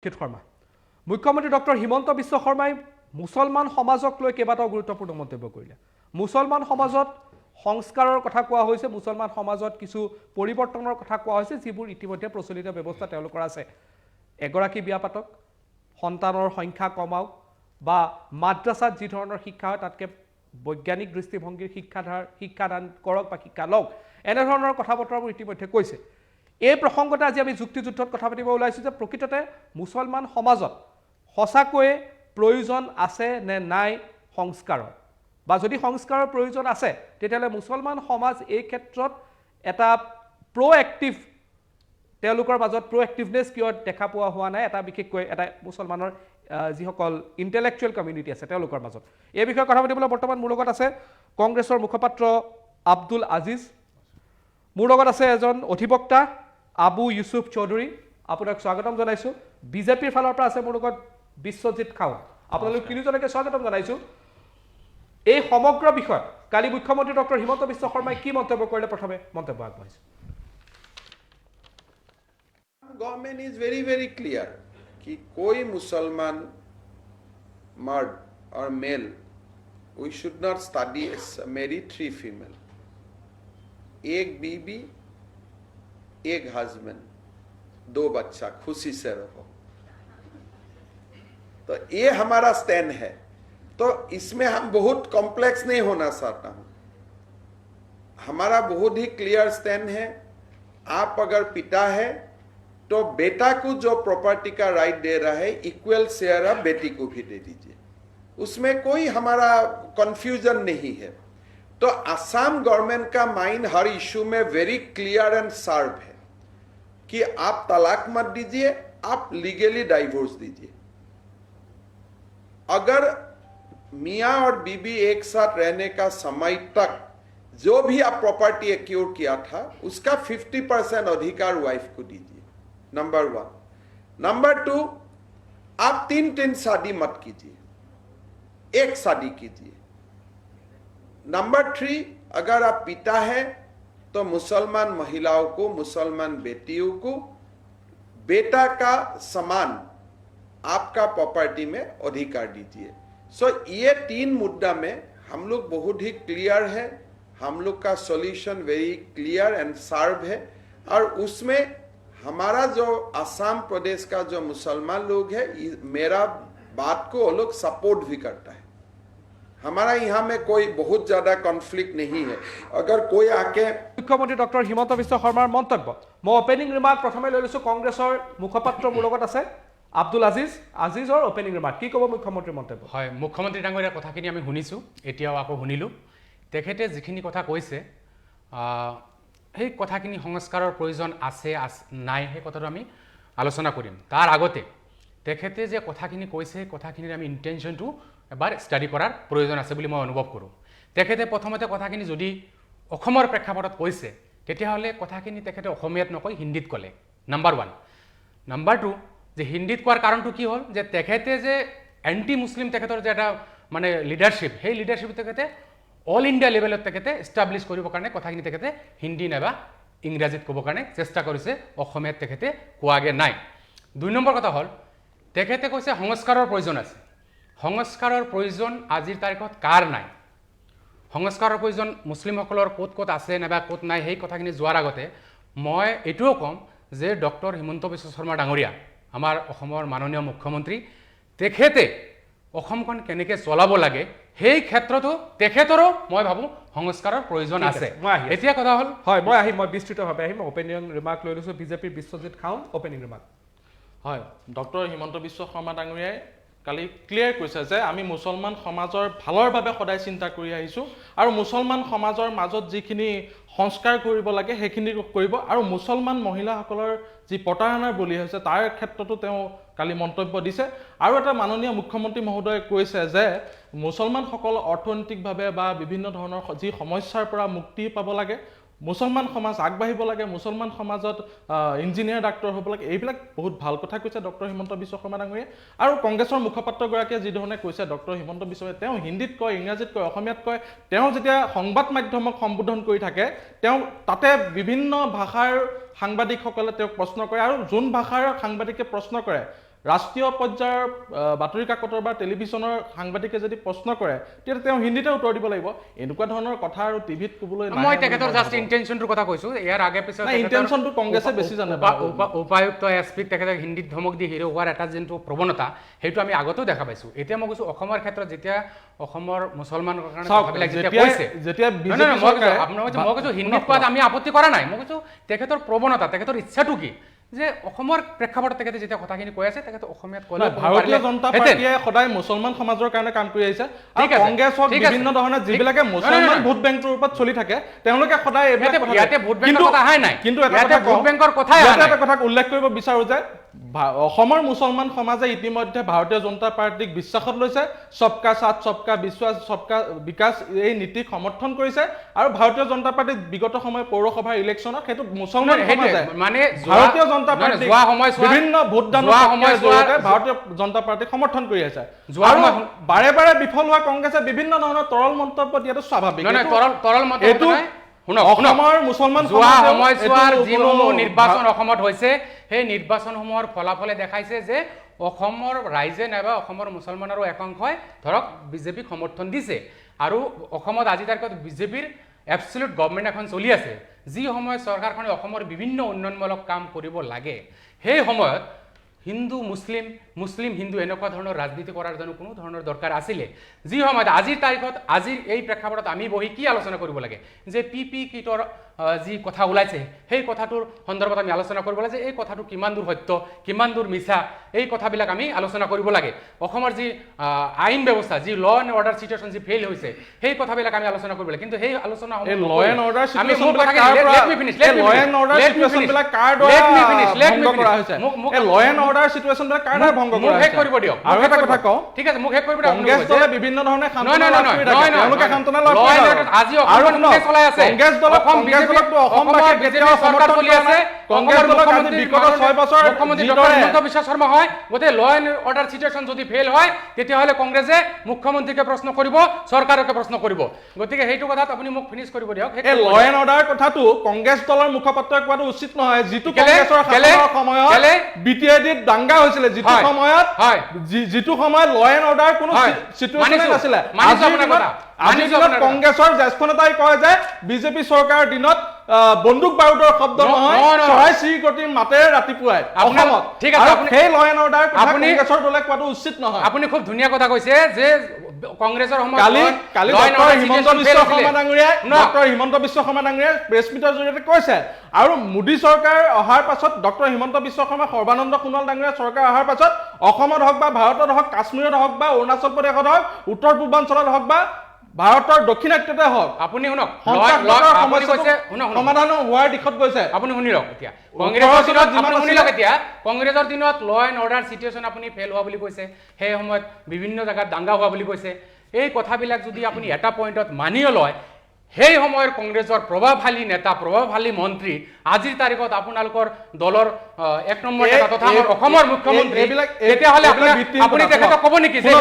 শৰ্মা মুখ্যমন্ত্ৰী ডক্টৰ হিমন্ত বিশ্ব শৰ্মাই মুছলমান সমাজক লৈ কেইবাটাও গুৰুত্বপূৰ্ণ মন্তব্য কৰিলে মুছলমান সমাজত সংস্কাৰৰ কথা কোৱা হৈছে মুছলমান সমাজত কিছু পৰিৱৰ্তনৰ কথা কোৱা হৈছে যিবোৰ ইতিমধ্যে প্ৰচলিত ব্যৱস্থা তেওঁলোকৰ আছে এগৰাকী বিয়া পাতক সন্তানৰ সংখ্যা কমাওক বা মাদ্ৰাসাত যি ধৰণৰ শিক্ষা হয় তাতকে বৈজ্ঞানিক দৃষ্টিভংগীৰ শিক্ষাদান কৰক বা শিক্ষা লওক এনে ধৰণৰ কথা বতৰাবোৰ ইতিমধ্যে কৈছে এই প্ৰসংগতে আজি আমি যুক্তিযুদ্ধত কথা পাতিব ওলাইছো যে প্ৰকৃততে মুছলমান সমাজত সঁচাকৈয়ে প্ৰয়োজন আছে নে নাই সংস্কাৰৰ বা যদি সংস্কাৰৰ প্ৰয়োজন আছে তেতিয়াহ'লে মুছলমান সমাজ এই ক্ষেত্ৰত এটা প্ৰ'এক্টিভ তেওঁলোকৰ মাজত প্ৰ'এক্টিভনেছ কিয় দেখা পোৱা হোৱা নাই এটা বিশেষকৈ এটা মুছলমানৰ যিসকল ইণ্টেলেক্চুৱেল কমিউনিটি আছে তেওঁলোকৰ মাজত এই বিষয়ে কথা পাতিবলৈ বৰ্তমান মোৰ লগত আছে কংগ্ৰেছৰ মুখপাত্ৰ আব্দুল আজিজ মোৰ লগত আছে এজন অধিবক্তা আবু ইউসুফ চৌধুৰী আপোনাক স্বাগতম জনাইছো বিজেপিৰ ফালৰ পৰা আছে মোৰ লগত বিশ্বজিৎ খাও আপোনালোক তিনিজনকে স্বাগতম জনাইছো এই সমগ্ৰ বিষয় কালি মুখ্যমন্ত্ৰী ডক্টৰ হিমন্ত বিশ্ব শৰ্মাই কি মন্তব্য কৰিলে প্ৰথমে মন্তব্য আগবঢ়াইছো Government is very clear कि कोई मुसलमान मर्द और mail we should not study as marry 3 female एक बीबी एक हस्बैंड 2 बच्चा खुशी से रहो तो ये हमारा स्टैंड है तो इसमें हम बहुत कॉम्प्लेक्स नहीं होना चाहता हूं हमारा बहुत ही क्लियर स्टैंड है आप अगर पिता है तो बेटा को जो प्रॉपर्टी का राइट दे रहा है इक्वल शेयर अब बेटी को भी दे दीजिए उसमें कोई हमारा कंफ्यूजन नहीं है तो असम गवर्नमेंट का माइंड हर इशू में वेरी क्लियर एंड शार्प है कि आप तलाक मत दीजिए आप लीगली डाइवोर्स दीजिए अगर मियां और बीबी एक साथ रहने का समय तक जो भी आप प्रॉपर्टी एक्योर किया था उसका 50% अधिकार वाइफ को दीजिए नंबर 1 नंबर 2 आप 3 शादी मत कीजिए एक शादी कीजिए नंबर 3 अगर आप पिता हैं तो मुसलमान महिलाओं को मुसलमान बेटियों को बेटा का समान आपका प्रॉपर्टी में अधिकार दीजिए सो ये 3 मुद्दा में हम लोग बहुत ही क्लियर है हम लोग का solution very clear and sharp है और उसमें हमारा जो असम प्रदेश का जो मुसलमान लोग है मेरा बात को वो लोग सपोर्ट भी करता है हमारा यहाँ में कोई बहुत ज्यादा कॉन्फ्लिक्ट नहीं है अगर कोई आके मुख्यमंत्री डॉक्टर हिमন্ত বিশ্ব শৰ্মাৰ মন্তব্য মই ওপেনিং ৰিমাৰ্ক প্ৰথমে লৈ লৈছো কংগ্ৰেছৰ মুখপাত্ৰ মোৰ লগত আছে আব্দুল আজিজৰ ওপেনিং ৰিমাৰ্ক কি ক'ব মুখ্যমন্ত্ৰীৰ মন্তব্য হয় মুখ্যমন্ত্ৰী ডাঙৰীয়া কথাখিনি আমি শুনিছো এতিয়াও আকৌ শুনিলো তেখেতে যিখিনি কথা কৈছে সেই কথাখিনি সংস্কাৰৰ প্ৰয়োজন আছে নাই সেই কথাটো আমি আলোচনা কৰিম তাৰ আগতে তেখেতে যে কথাখিনি কৈছে কথাখিনিৰ আমি ইন্টেনশনটো এবাৰ ষ্টাডি কৰাৰ প্ৰয়োজন আছে বুলি মই অনুভৱ কৰোঁ তেখেতে প্ৰথমতে কথাখিনি যদি অসমৰ প্ৰেক্ষাপটত কৈছে তেতিয়াহ'লে কথাখিনি তেখেতে অসমীয়াত নকৈ হিন্দীত ক'লে নাম্বাৰ 1 নাম্বাৰ 2 যে হিন্দীত কোৱাৰ কাৰণটো কি হ'ল যে তেখেতে যে এন্টি মুছলিম তেখেতৰ যে এটা মানে লিডাৰশ্বিপ সেই লিডাৰশ্বিপ তেখেতে অল ইণ্ডিয়া লেভেলত তেখেতে এষ্টাব্লিছ কৰিবৰ কাৰণে কথাখিনি তেখেতে হিন্দী নাইবা ইংৰাজীত ক'বৰ কাৰণে চেষ্টা কৰিছে অসমীয়াত তেখেতে কোৱাগে নাই 2 নম্বৰ কথা হ'ল তেখেতে কৈছে সংস্কাৰৰ প্ৰয়োজন আছে সংস্কাৰৰ প্ৰয়োজন আজিৰ তাৰিখত কাৰ নাই সংস্কাৰৰ প্ৰয়োজন মুছলিমসকলৰ ক'ত আছে নাইবা ক'ত নাই সেই কথাখিনি যোৱাৰ আগতে মই এইটোও ক'ম যে ডক্টৰ হিমন্ত বিশ্ব শৰ্মা ডাঙৰীয়া আমাৰ অসমৰ মাননীয় মুখ্যমন্ত্ৰী তেখেতে অসমখন কেনেকৈ চলাব লাগে সেই ক্ষেত্ৰতো তেখেতৰো মই ভাবো সংস্কাৰৰ প্ৰয়োজন আছে এতিয়া কথা হ'ল হয় মই বিস্তৃতভাৱে আহিম ওপেনিং ৰিমাৰ্ক লৈ লৈছো বিজেপিৰ বিশ্বজিৎ খাও ওপেনিং ৰিমাৰ্ক হয় ডক্টৰ হিমন্ত বিশ্ব শৰ্মা ডাঙৰীয়াই কালি ক্লিয়াৰ কৈছে যে আমি মুছলমান সমাজৰ ভালৰ বাবে সদায় চিন্তা কৰি আহিছো আৰু মুছলমান সমাজৰ মাজত যিখিনি সংস্কাৰ কৰিব লাগে সেইখিনি কৰিব আৰু মুছলমান মহিলাসকলৰ যি প্ৰতাৰণাৰ বলি হৈছে তাৰ ক্ষেত্ৰতো তেওঁ কালি মন্তব্য দিছে আৰু এটা মাননীয় মুখ্যমন্ত্ৰী মহোদয়ে কৈছে যে মুছলমানসকল অৰ্থনৈতিকভাৱে বা বিভিন্ন ধৰণৰ যি সমস্যাৰ পৰা মুক্তি পাব লাগে মুছলমান সমাজ আগবাঢ়িব লাগে মুছলমান সমাজত ইঞ্জিনিয়াৰ ডাক্তৰ হ'ব লাগে এইবিলাক বহুত ভাল কথা কৈছে ডক্টৰ হিমন্ত বিশ্ব শৰ্মা ডাঙৰীয়া আৰু কংগ্ৰেছৰ মুখপাত্ৰগৰাকীয়ে যি ধৰণে কৈছে ডক্টৰ হিমন্ত বিশ্ব তেওঁ হিন্দীত কয় ইংৰাজীত কয় অসমীয়াত কয় তেওঁ যেতিয়া সংবাদ মাধ্যমক সম্বোধন কৰি থাকে তেওঁ তাতে বিভিন্ন ভাষাৰ সাংবাদিকসকলে তেওঁক প্ৰশ্ন কৰে আৰু যোন ভাষাৰ সাংবাদিকে প্ৰশ্ন কৰে ৰাষ্ট্ৰীয় পৰ্যায়ৰ বাতৰি কাকতৰ বা টেলিভিশ্যনৰ সাংবাদিকে যদি প্ৰশ্ন কৰে তেতিয়া তেওঁ হিন্দীতে উত্তৰ দিব লাগিব এনেকুৱা ধৰণৰ কথা আৰু টিভিত ক'বলৈ নাই মই তেখেতৰ জাষ্ট ইন্টেনশনটোৰ কথা কৈছো ইয়াৰ আগে পিছে ইন্টেনশনটো কংগ্ৰেছে বেছি জানে উপায়ুক্ত এছপিক তেখেতে হিন্দীত ধমক দি হিৰো হোৱাৰ এটা যোনটো প্ৰৱণতা সেইটো আমি আগতেও দেখা পাইছো এতিয়া মই কৈছো অসমৰ ক্ষেত্ৰত যেতিয়া অসমৰ মুছলমানৰ কাৰণে কথাবিলাক যেতিয়া কৈছে যেতিয়া মই কৈছো হিন্দীত কোৱাত আমি আপত্তি কৰা নাই মই কৈছো তেখেতৰ প্ৰৱণতা তেখেতৰ ইচ্ছাটো কি যে অসমৰ প্ৰেক্ষাপটত তেখেতে যেতিয়া কথাখিনি কৈ আছে তেখেতে অসমীয়াত ক'লে ভাৰতীয় জনতা পাৰ্টিয়ে সদায় মুছলমান সমাজৰ কাৰণে কাম কৰি আহিছে আৰু কংগ্ৰেছ হওক বিভিন্ন ধৰণৰ যিবিলাকে মুছলমান ভোট বেংকৰ ওপৰত চলি থাকে তেওঁলোকে সদায় ইয়াতে ভোট বেংকৰ কথা আহাই নাই কিন্তু ইয়াতে ভোট বেংকৰ কথাই আহাই নাই এটা কথা উল্লেখ কৰিব বিচাৰো যে অসমৰ মুছলমান সমাজে ইতিমধ্যে ভাৰতীয় জনতা পাৰ্টিক বিশ্বাসত লৈছে সবকা সাথ সবকা বিশ্বাস সবকা বিকাশ এই নীতিক সমৰ্থন কৰিছে আৰু ভাৰতীয় জনতা পাৰ্টি বিগত সময় পৌৰসভাৰ ইলেকশ্যনত সেইটো মুছলমান সমাজে মানে ভাৰতীয় জনতা পাৰ্টি বিভিন্ন ভোটদানৰ জৰিয়তে ভাৰতীয় জনতা পাৰ্টিক সমৰ্থন কৰি আছে বাৰে বাৰে বিফল হোৱা কংগ্ৰেছে বিভিন্ন ধৰণৰ তৰল মন্তব্য দিয়াটো স্বাভাৱিক তৰল মন্তব্য অসমৰ মুছলমান যোৱা সময়ছোৱাৰ যিসমূহ নিৰ্বাচন অসমত হৈছে সেই নিৰ্বাচনসমূহৰ ফলাফলে দেখাইছে যে অসমৰ ৰাইজে নাইবা অসমৰ মুছলমানৰো একাংশই ধৰক বিজেপিক সমৰ্থন দিছে আৰু অসমত আজি তাৰিখত বিজেপিৰ এবছলিউট গভৰ্ণমেণ্ট এখন চলি আছে যি সময়ত চৰকাৰখনে অসমৰ বিভিন্ন উন্নয়নমূলক কাম কৰিব লাগে সেই সময়ত হিন্দু মুছলিম মুছলিম হিন্দু এনেকুৱা ধৰণৰ ৰাজনীতি কৰাৰ জানো কোনো ধৰণৰ দৰকাৰ আছিলে যি সময়ত আজিৰ তাৰিখত আজিৰ এই প্ৰেক্ষাপটত আমি বহি কি আলোচনা কৰিব লাগে যে পিপি কিটৰ যি কথা ওলাইছে সেই কথাটোৰ সন্দৰ্ভত আমি আলোচনা কৰিব লাগে যে এই কথাটো কিমান দূৰ সত্য কিমান দূৰ মিছা এই কথাবিলাক আমি আলোচনা কৰিব লাগে অসমৰ যি আইন ব্যৱস্থা যি ল এণ্ড অৰ্ডাৰ চিটুৱেশ্যন যি ফেইল হৈছে সেই কথাবিলাক আমি আলোচনা কৰিব লাগে কিন্তু সেই আলোচনা ল এণ্ড অৰ্ডাৰ চিটুৱেশ্যনবিলাক কাৰ পৰা ল এণ্ড অৰ্ডাৰ চিটুৱেশ্যনবিলাক কাৰ দ্বাৰা ভংগ কৰা হৈছে ল এণ্ড অৰ্ডাৰ চিটুৱেশ্যনবিলাক কাৰ দ্বাৰা ভংগ কৰা হৈছে শেষ কৰিব দিয়ক আৰু এটা কথা কওঁ ঠিক আছে মোক শেষ কৰিব দিয়ক কংগ্ৰেছ দলে বিভিন্ন ধৰণে সান্তনা লাভ কৰি থাকে তেওঁলোকে সান্তনা লাভ কৰি আজি অসমৰ কোনে চলাই আছে কংগ্ৰেছ দলক অসমবাসী কেতিয়াও সমৰ্থন কৰি আছে কংগ্ৰেছ দলক আজি বিগত 6 বছৰ মুখ্যমন্ত্ৰী ডক্টৰ হিমন্ত বিশ্ব শৰ্মা হয় গোটেই ল এণ্ড অৰ্ডাৰ চিটুৱেশ্যন যদি ফেইল হয় তেতিয়াহ'লে কংগ্ৰেছে মুখ্যমন্ত্ৰীকে প্ৰশ্ন কৰিব চৰকাৰকে প্ৰশ্ন কৰিব গতিকে সেইটো কথাত আপুনি মোক ফিনিশ কৰিব দিয়ক এই ল এণ্ড অৰ্ডাৰ কথাটো কংগ্ৰেছ দলৰ মুখপাত্ৰই কোৱাটো উচিত নহয় যিটো কংগ্ৰেছৰ শাসনৰ সময়ত বিটিআইডিত দাঙ্গা হৈছিলে যিটো সময়ত ল এণ্ড অৰ্ডাৰ কোনো চিটুৱেশ্যন নাছিলে আজিৰ দিনত কংগ্ৰেছৰ জ্যেষ্ঠ নেতাই কয় যে বিজেপি চৰকাৰৰ দিনত বন্দুক বাৰুদৰ শব্দ নহয় চৰাই চিৰিকটিৰ মাতেৰে ৰাতিপুৱাই অসমত ঠিক আছে সেই ল এণ্ড অৰ্ডাৰ কংগ্ৰেছৰ দলে কোৱাটো উচিত নহয় আপুনি খুব ধুনীয়া কথা কৈছে যে কংগ্ৰেছৰ সময়ত কালি ডক্টৰ হিমন্ত বিশ্ব শৰ্মা ডাঙৰীয়াই প্ৰেছ মিটৰ জৰিয়তে কৈছে আৰু মোদী চৰকাৰ অহাৰ পাছত ডক্টৰ হিমন্ত বিশ্ব শৰ্মা সৰ্বানন্দ সোণোৱাল ডাঙৰীয়া চৰকাৰ অহাৰ পাছত অসমত হওক বা ভাৰতত হওক কাশ্মীৰত হওক বা অৰুণাচল প্ৰদেশত হওক উত্তৰ পূৰ্বাঞ্চলত হওক বা ভাৰতৰ দক্ষিণাত্যতে হওক আপুনি শুনক সমাধান হোৱাৰ দিশত গৈছে আপুনি শুনি লওক এতিয়া কংগ্ৰেছৰ দিনত ল এণ্ড অৰ্ডাৰ চিটুৱেশ্যন আপুনি ফেইল হোৱা বুলি কৈছে সেই সময়ত বিভিন্ন জেগাত দাঙ্গা হোৱা বুলি কৈছে এই কথাবিলাক যদি আপুনি এটা পইণ্টত মানিও লয় সেই সময়ৰ কংগ্ৰেছৰ প্ৰভাৱশালী নেতা প্ৰভাৱশালী মন্ত্ৰী আজিৰ তাৰিখত আপোনালোকৰ দলৰ 1 নম্বৰ নেতা তথা অসমৰ মুখ্যমন্ত্ৰী তেতিয়াহ'লে আপুনি তেখেতক ক'ব নেকি যে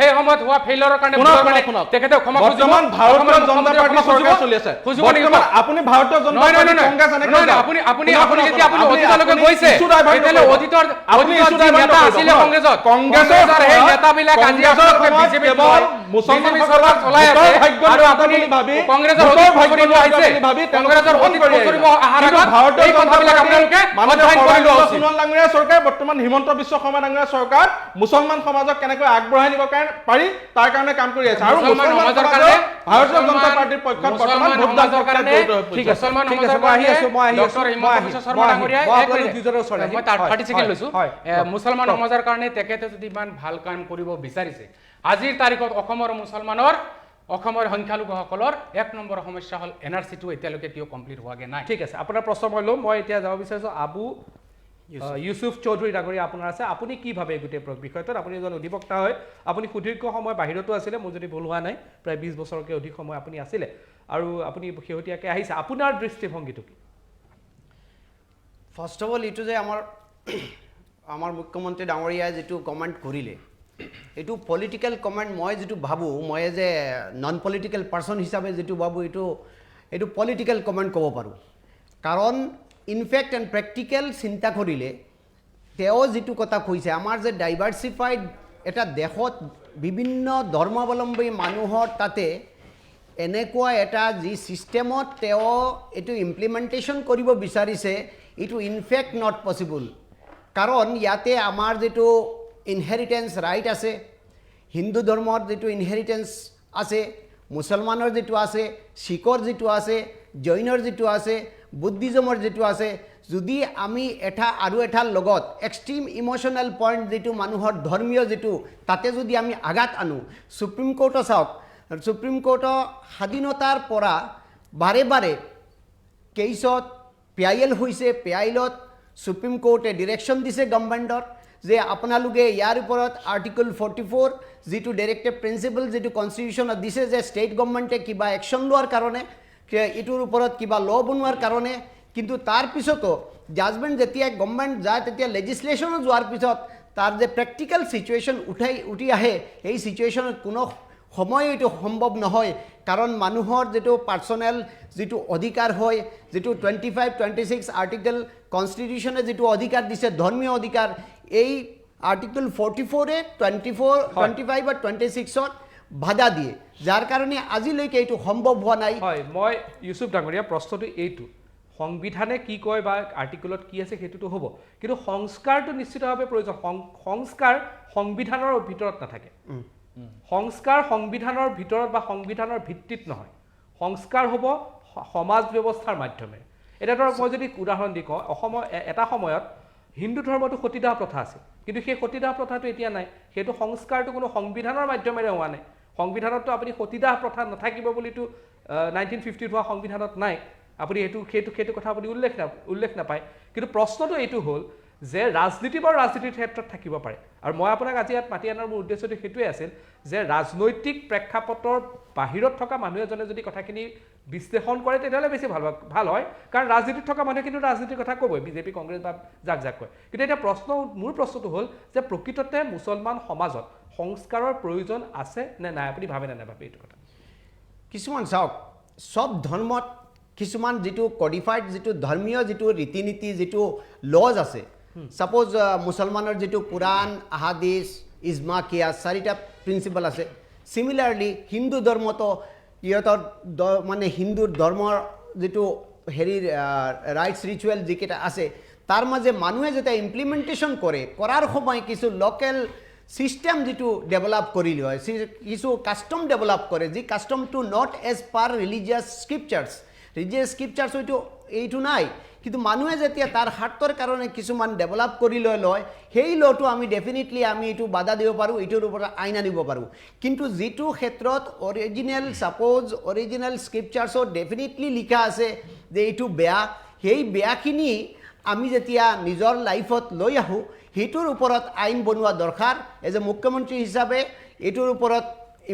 সেই সময়ত হোৱা ফেইলৰৰ কাৰণে তেখেতে ক্ষমা খুজিব ভাৰতীয় জনতা পাৰ্টি চৰকাৰ চলি আছে আপুনি ভাৰতীয় জনতা পাৰ্টি কংগ্ৰেছ আপুনি যেতিয়া আপুনি অতীতলৈকে গৈছে তেতিয়াহ'লে অতীতৰ নেতা আছিলে কংগ্ৰেছৰ সেই নেতাবিলাক আজি আপোনালোকে বিজেপি চৰকাৰ চলাই আছে আৰু আপুনি কংগ্ৰেছৰ অতীত কৰিব আহিছে কংগ্ৰেছৰ অতীত কৰিব আহাৰ আগত এই কথাবিলাক আপোনালোকে অধ্যয়ন কৰি লোৱা উচিত সোণোৱাল ডাঙৰীয়া চৰকাৰ বৰ্তমান হিমন্ত বিশ্ব শৰ্মা ডাঙৰীয়া চৰকাৰ মুছলমান সমাজক কেনেকৈ আগবঢ়াই নিব পাৰি তাৰ কাৰণে কাম কৰি আছে আৰু মুছলমান সমাজৰ কাৰণে ভাৰতীয় জনতা পাৰ্টিৰ পক্ষত বৰ্তমান ভোটদানৰ কাৰণে ঠিক আছে মুছলমান সমাজৰ কাৰণে ডক্টৰ হিমন্ত বিশ্ব শৰ্মা ডাঙৰীয়া মই 30 ছেকেণ্ড লৈছো মুছলমান সমাজৰ কাৰণে তেখেতে যদি ইমান ভাল কাম কৰিব বিচাৰিছে আজিৰ তাৰিখত অসমৰ সংখ্যালঘুসকলৰ 1 নম্বৰ সমস্যা হ'ল এনআৰচিটো এতিয়ালৈকে কিয় কমপ্লিট হোৱাগে নাই ঠিক আছে আপোনাৰ প্ৰশ্ন মই ল'ম মই এতিয়া যাব বিচাৰিছো আবু ইউসুফ চৌধুৰী ডাঙৰীয়া আপোনাৰ আছে আপুনি কি ভাবে গোটেই বিষয়টোত আপুনি এজন অধিবক্তা হয় আপুনি সুদীৰ্ঘ সময় বাহিৰতো আছিলে মোৰ যদি ভুল হোৱা নাই প্ৰায় 20 বছৰকৈ অধিক সময় আপুনি আছিলে আৰু আপুনি শেহতীয়াকৈ আহিছে আপোনাৰ দৃষ্টিভংগীটো কি ফাৰ্ষ্ট অফ অল ইটো যে আমাৰ মুখ্যমন্ত্ৰী ডাঙৰীয়াই যেটো কমেণ্ট কৰিলে এইটো পলিটিক্যাল কমেণ্ট মই যেটো ভাবো মই যে নন পলিটিক্যাল পাৰ্সন হিচাপে যেটো ভাবো এইটো পলিটিক্যাল কমেণ্ট ক'ব পাৰো কাৰণ ইনফেক্ট এণ্ড প্ৰেক্টিক্যাল চিন্তা কৰিলে তেওঁ যিটো কথা কৈছে আমাৰ যে ডাইভাৰ্চিফাইড এটা দেশত বিভিন্ন ধৰ্মাৱলম্বী মানুহৰ তাতে এনেকুৱা এটা যি ছিষ্টেমত তেওঁ এইটো ইমপ্লিমেণ্টেশ্যন কৰিব বিচাৰিছে এইটো ইনফেক্ট নট পচিবল কাৰণ ইয়াতে আমাৰ যিটো ইনহেৰিটেঞ্চ ৰাইট আছে হিন্দু ধৰ্মৰ যিটো ইনহেৰিটেঞ্চ আছে মুছলমানৰ যিটো আছে শিখৰ যিটো আছে জৈনৰ যিটো আছে বুদ্ধিজমৰ যিটো আছে যদি আমি এটা আৰু এটাৰ লগত এক্সট্ৰিম ইম'চনেল পইণ্ট যিটো মানুহৰ ধৰ্মীয় যিটো তাতে যদি আমি আঘাত আনো সুপ্ৰিম কোৰ্টৰ চাওক সুপ্ৰিম কোৰ্টৰ স্বাধীনতাৰ পৰা বাৰে বাৰে কেইছত পিআইএল হৈছে পিআইএলত সুপ্ৰিম কোৰ্টে ডিৰেকশ্যন দিছে গভৰ্ণমেণ্টৰ যে আপোনালোকে ইয়াৰ ওপৰত আৰ্টিকল 44 যিটো ডাইৰেক্টিভ প্ৰিন্সিপল যিটো কনষ্টিটিউশ্যনত দিছে যে ষ্টেট গভৰ্ণমেণ্টে কিবা একশ্যন লোৱাৰ কাৰণে এইটোৰ ওপৰত কিবা ল বনোৱাৰ কাৰণে কিন্তু তাৰ পিছতো জাজমেণ্ট যেতিয়া গভৰ্ণমেণ্ট যায় তেতিয়া লেজিছলেশ্যনত যোৱাৰ পিছত তাৰ যে প্ৰেক্টিকেল ছিচুৱেশ্যন উঠি আহে এই ছিচুৱেশ্যনত কোনো সময় এইটো সম্ভৱ নহয় কাৰণ মানুহৰ যিটো পাৰ্চনেল যিটো অধিকাৰ হয় যিটো 25-26 আৰ্টিকল কনষ্টিটিউশ্যনে যিটো অধিকাৰ দিছে ধৰ্মীয় অধিকাৰ এই আৰ্টিকল 44-এ 25 আৰু 26ত বাধা দিয়ে যাৰ কাৰণে আজিলৈকে এইটো সম্ভৱ হোৱা নাই হয় মই ইউসুফ ডাঙৰীয়া প্ৰশ্নটো এইটো সংবিধানে কি কয় বা আৰ্টিকলত কি আছে সেইটোতো হ'ব কিন্তু সংস্কাৰটো নিশ্চিতভাৱে প্ৰয়োজন সংস্কাৰ সংবিধানৰ ভিতৰত নাথাকে সংস্কাৰ সংবিধানৰ ভিতৰত বা সংবিধানৰ ভিত্তিত নহয় সংস্কাৰ হ'ব সমাজ ব্যৱস্থাৰ মাধ্যমেৰে এটা ধৰক মই যদি উদাহৰণ দি কওঁ অসমৰ এটা সময়ত হিন্দু ধৰ্মটো সতীদাহ প্ৰথা আছিল কিন্তু সেই সতীদাহ প্ৰথাটো এতিয়া নাই সেইটো সংস্কাৰটো কোনো সংবিধানৰ মাধ্যমেৰে হোৱা নাই সংবিধানততো আপুনি সতীদাহ প্ৰথা নাথাকিব বুলিতো 1950 হোৱা সংবিধানত নাই আপুনি সেইটো কথা আপুনি উল্লেখ নাপায় কিন্তু প্ৰশ্নটো এইটো হ'ল যে ৰাজনীতি বা ৰাজনীতিৰ ক্ষেত্ৰত থাকিব পাৰে আৰু মই আপোনাক আজি ইয়াত মাতি আনাৰ মোৰ উদ্দেশ্যটো সেইটোৱে আছিল যে ৰাজনৈতিক প্ৰেক্ষাপটৰ বাহিৰত থকা মানুহ এজনে যদি কথাখিনি বিশ্লেষণ কৰে তেতিয়াহ'লে বেছি ভাল হয় কাৰণ ৰাজনীতিত থকা মানুহে কিন্তু ৰাজনীতিৰ কথা ক'বই বিজেপি কংগ্ৰেছ বা যাক কয় কিন্তু এতিয়া মোৰ প্ৰশ্নটো হ'ল যে প্ৰকৃততে মুছলমান সমাজত সংস্কাৰৰ প্ৰয়োজন আছে নে নাই আপুনি ভাবে নে নাভাবে এইটো কথা কিছুমান চাওক সব ধৰ্মত কিছুমান যিটো কডিফাইড যিটো ধৰ্মীয় যিটো ৰীতি নীতি যিটো লজ আছে সাপোজ মুছলমানৰ যিটো কুৰাণ আহাদিছ ইজমা কিয়াছ চাৰিটা প্ৰিন্সিপল আছে সিমিলাৰলি হিন্দু ধৰ্মতো ইহঁতৰ মানে হিন্দু ধৰ্মৰ যিটো হেৰি ৰাইটছ ৰিচুৱেল যিকেইটা আছে তাৰ মাজে মানুহে যেতিয়া ইমপ্লিমেণ্টেশ্যন কৰাৰ সময় কিছু লোকেল সিস্টেম যেটো ডেভেলপ করি লয় কিছু কাস্টম ডেভেলপ করে যে কাস্টমটো not as per religious scriptures এইটো নাই কিন্তু মানুহে যেতিয়া তাৰ হাৰ্টৰ কাৰণে কিছুমান ডেভেলপ কৰি লয় সেই লটো আমি ডেফিনেটলি আমি এইটো বাধা দিব পাৰোঁ এইটোৰ ওপৰত আইন আনিব পাৰোঁ কিন্তু যিটো ক্ষেত্ৰত অৰিজিনেল স্ক্ৰিপচাৰ্ছত ডেফিনেটলি লিখা আছে যে এইটো বেয়া সেই বেয়াখিনি আমি যেতিয়া নিজৰ লাইফত লৈ আহোঁ সেইটোৰ ওপৰত আইন বনোৱা দৰকাৰ এজ এ মুখ্যমন্ত্ৰী হিচাপে এইটোৰ ওপৰত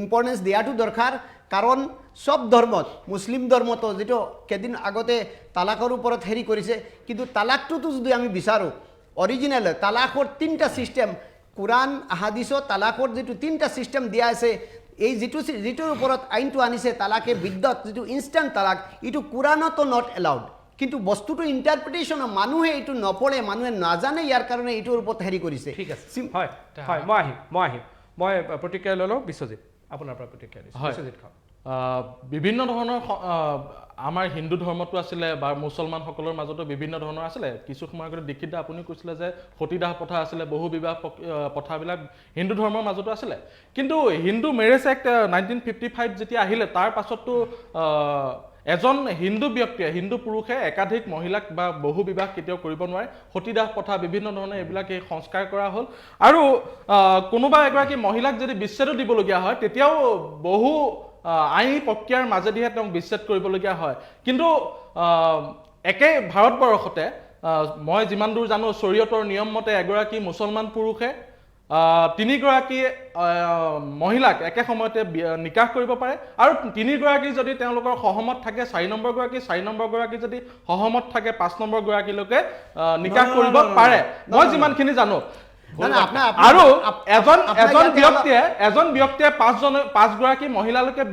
ইম্পৰ্টেঞ্চ দিয়াটো দৰকাৰ কাৰণ সব ধৰ্মত মুছলিম ধৰ্মতো যেটো কেদিন আগতে তালাকৰ ওপৰত হেৰি কৰিছে কিন্তু তালাকটো যদি আমি বিচাৰোঁ অৰিজিনেল তালাকৰ তিনটা সিস্টেম কুৰাণ আহাদিছত তালাকৰ যেটো তিনটা সিস্টেম দিয়া আছে এই যেটোৰ ওপৰত আইনটো আনিছে তালাকে বিদ্যত যেটো ইনষ্টেন্ট তালাক ইটো কুৰাণতো নট এলাউড কিন্তু বস্তুটো ইন্টাৰপ্ৰিটেশন মানুহে এইটো নপঢ়ে মানুহে নাজানে ইয়াৰ কাৰণে এইটোৰ ওপৰত হেৰি কৰিছে ঠিক আছে হয় হয় মই আহিম মই প্ৰতিক্ৰিয়া ললো বিশ্বজিত আপোনাৰ পৰা প্ৰতিক্ৰিয়া দিছো বিশ্বজিত খাও বিভিন্ন ধৰণৰ আমাৰ হিন্দু ধৰ্মটো আছিলে বা মুছলমানসকলৰ মাজতো বিভিন্ন ধৰণৰ আছিলে কিছু সময় আগতে দীক্ষিত আপুনি কৈছিলে যে সতীদাহ প্ৰথা আছিলে বহু বিবাহ প্ৰথাবিলাক হিন্দু ধৰ্মৰ মাজতো আছিলে কিন্তু হিন্দু মেৰেজ এক্ট 1955 যেতিয়া আহিলে তাৰ পাছতো এজন হিন্দু ব্যক্তিয়ে হিন্দু পুৰুষে একাধিক মহিলাক বা বহু বিবাহ কেতিয়াও কৰিব নোৱাৰে সতীদাহ প্ৰথা বিভিন্ন ধৰণে এইবিলাক সংস্কাৰ কৰা হ'ল আৰু কোনোবা এগৰাকী মহিলাক যদি বিচ্ছেদো দিবলগীয়া হয় তেতিয়াও বহু আইনী প্ৰক্ৰিয়াৰ মাজেদিহে তেওঁক বিচ্ছেদ কৰিবলগীয়া হয় কিন্তু একে ভাৰতবৰ্ষতে মই যিমান দূৰ জানো শৰীয়তৰ নিয়ম মতে এগৰাকী মুছলমান পুৰুষে তিনিগৰাকী মহিলাক একে সময়তে নিকাহ কৰিব পাৰে আৰু তিনিগৰাকী যদি তেওঁলোকৰ সহমত থাকে 4 নম্বৰ গৰাকী যদি সহমত থাকে 5 নম্বৰ গৰাকীলৈকে নিকাহ কৰিব পাৰে মই যিমানখিনি জানো আৰু এজন ব্যক্তিয়ে 5 গৰাকী মহিলালৈকে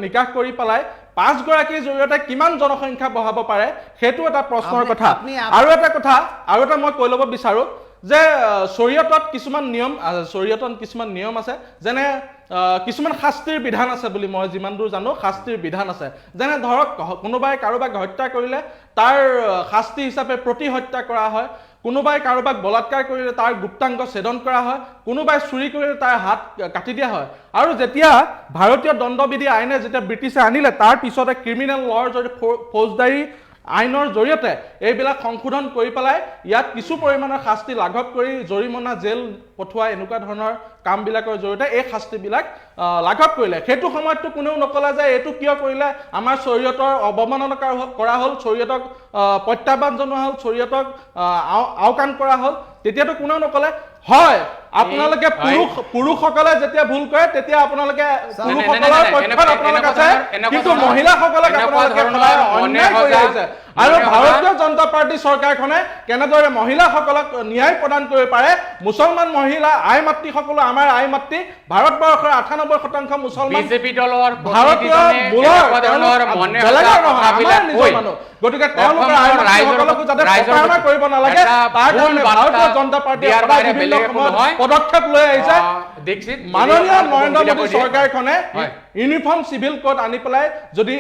নিকাহ কৰি পেলাই 5 গৰাকীৰ জৰিয়তে কিমান জনসংখ্যা বঢ়াব পাৰে সেইটো এটা প্ৰশ্নৰ কথা আৰু এটা মই কৈ ল'ব বিচাৰো যে শৰীয়তত কিছুমান নিয়ম আছে যেনে কিছুমান শাস্তিৰ বিধান আছে বুলি মই যিমান দূৰ জানো শাস্তিৰ বিধান আছে যেনে ধৰক কোনোবাই কাৰোবাক হত্যা কৰিলে তাৰ শাস্তি হিচাপে প্ৰতিহত্যা কৰা হয় কোনোবাই কাৰোবাক বলাৎকাৰ কৰিলে তাৰ গুপ্তাংগ ছেদন কৰা হয় কোনোবাই চুৰি কৰিলে তাৰ হাত কাটি দিয়া হয় আৰু যেতিয়া ভাৰতীয় দণ্ডবিধি আইনে যেতিয়া ব্ৰিটিছে আনিলে তাৰ পিছতে ক্ৰিমিনেল লৰ জৰিয়তে ফৌজদাৰী আইনৰ জৰিয়তে এইবিলাক সংশোধন কৰি পেলাই ইয়াত কিছু পৰিমাণৰ শাস্তি লাঘৱ কৰি জৰিমনা জেল পঠোৱা এনেকুৱা ধৰণৰ কামবিলাকৰ জৰিয়তে এই শাস্তিবিলাক লাঘৱ কৰিলে সেইটো সময়ততো কোনেও নকলে যে এইটো কিয় কৰিলে আমাৰ শৰীয়তৰ অৱমাননা কৰা হ'ল শৰীয়তক প্ৰত্যাহ্বান জনোৱা হ'ল শৰীয়তক আওকাণ কৰা হ'ল তেতিয়াতো কোনেও নকলে হয় আপোনালোকে পুৰুষসকলে যেতিয়া ভুল কৰে তেতিয়া আপোনালোকে পুৰুষসকলৰ পক্ষত আপোনালোক আছে কিন্তু মহিলাসকলক আপোনালোকে সদায় অন্যায় কৰি আহিছে আৰু ভাৰতীয় জনতা পাৰ্টি চৰকাৰখনে কেনেদৰে মহিলাসকলক ন্যায় প্ৰদান কৰিব পাৰে মুছলমান মহিলা আই মাতৃসকলো আমাৰ আই মাতৃ ভাৰতবৰ্ষৰ 98% মুছলমান বিজেপি দলৰ ভাৰতীয় গতিকে তেওঁলোকৰ আই মাতৃসকলকো যাতে প্ৰতাৰণা কৰিব নালাগে তাৰ কাৰণে ভাৰতীয় জনতা পাৰ্টিয়ে সদায় বিভিন্ন সময়ত পদক্ষেপ লৈ আহিছে মাননীয় নৰেন্দ্ৰ মোদী চৰকাৰখনে ইউনিফৰ্ম চিভিল কোড আনি পেলাই যদি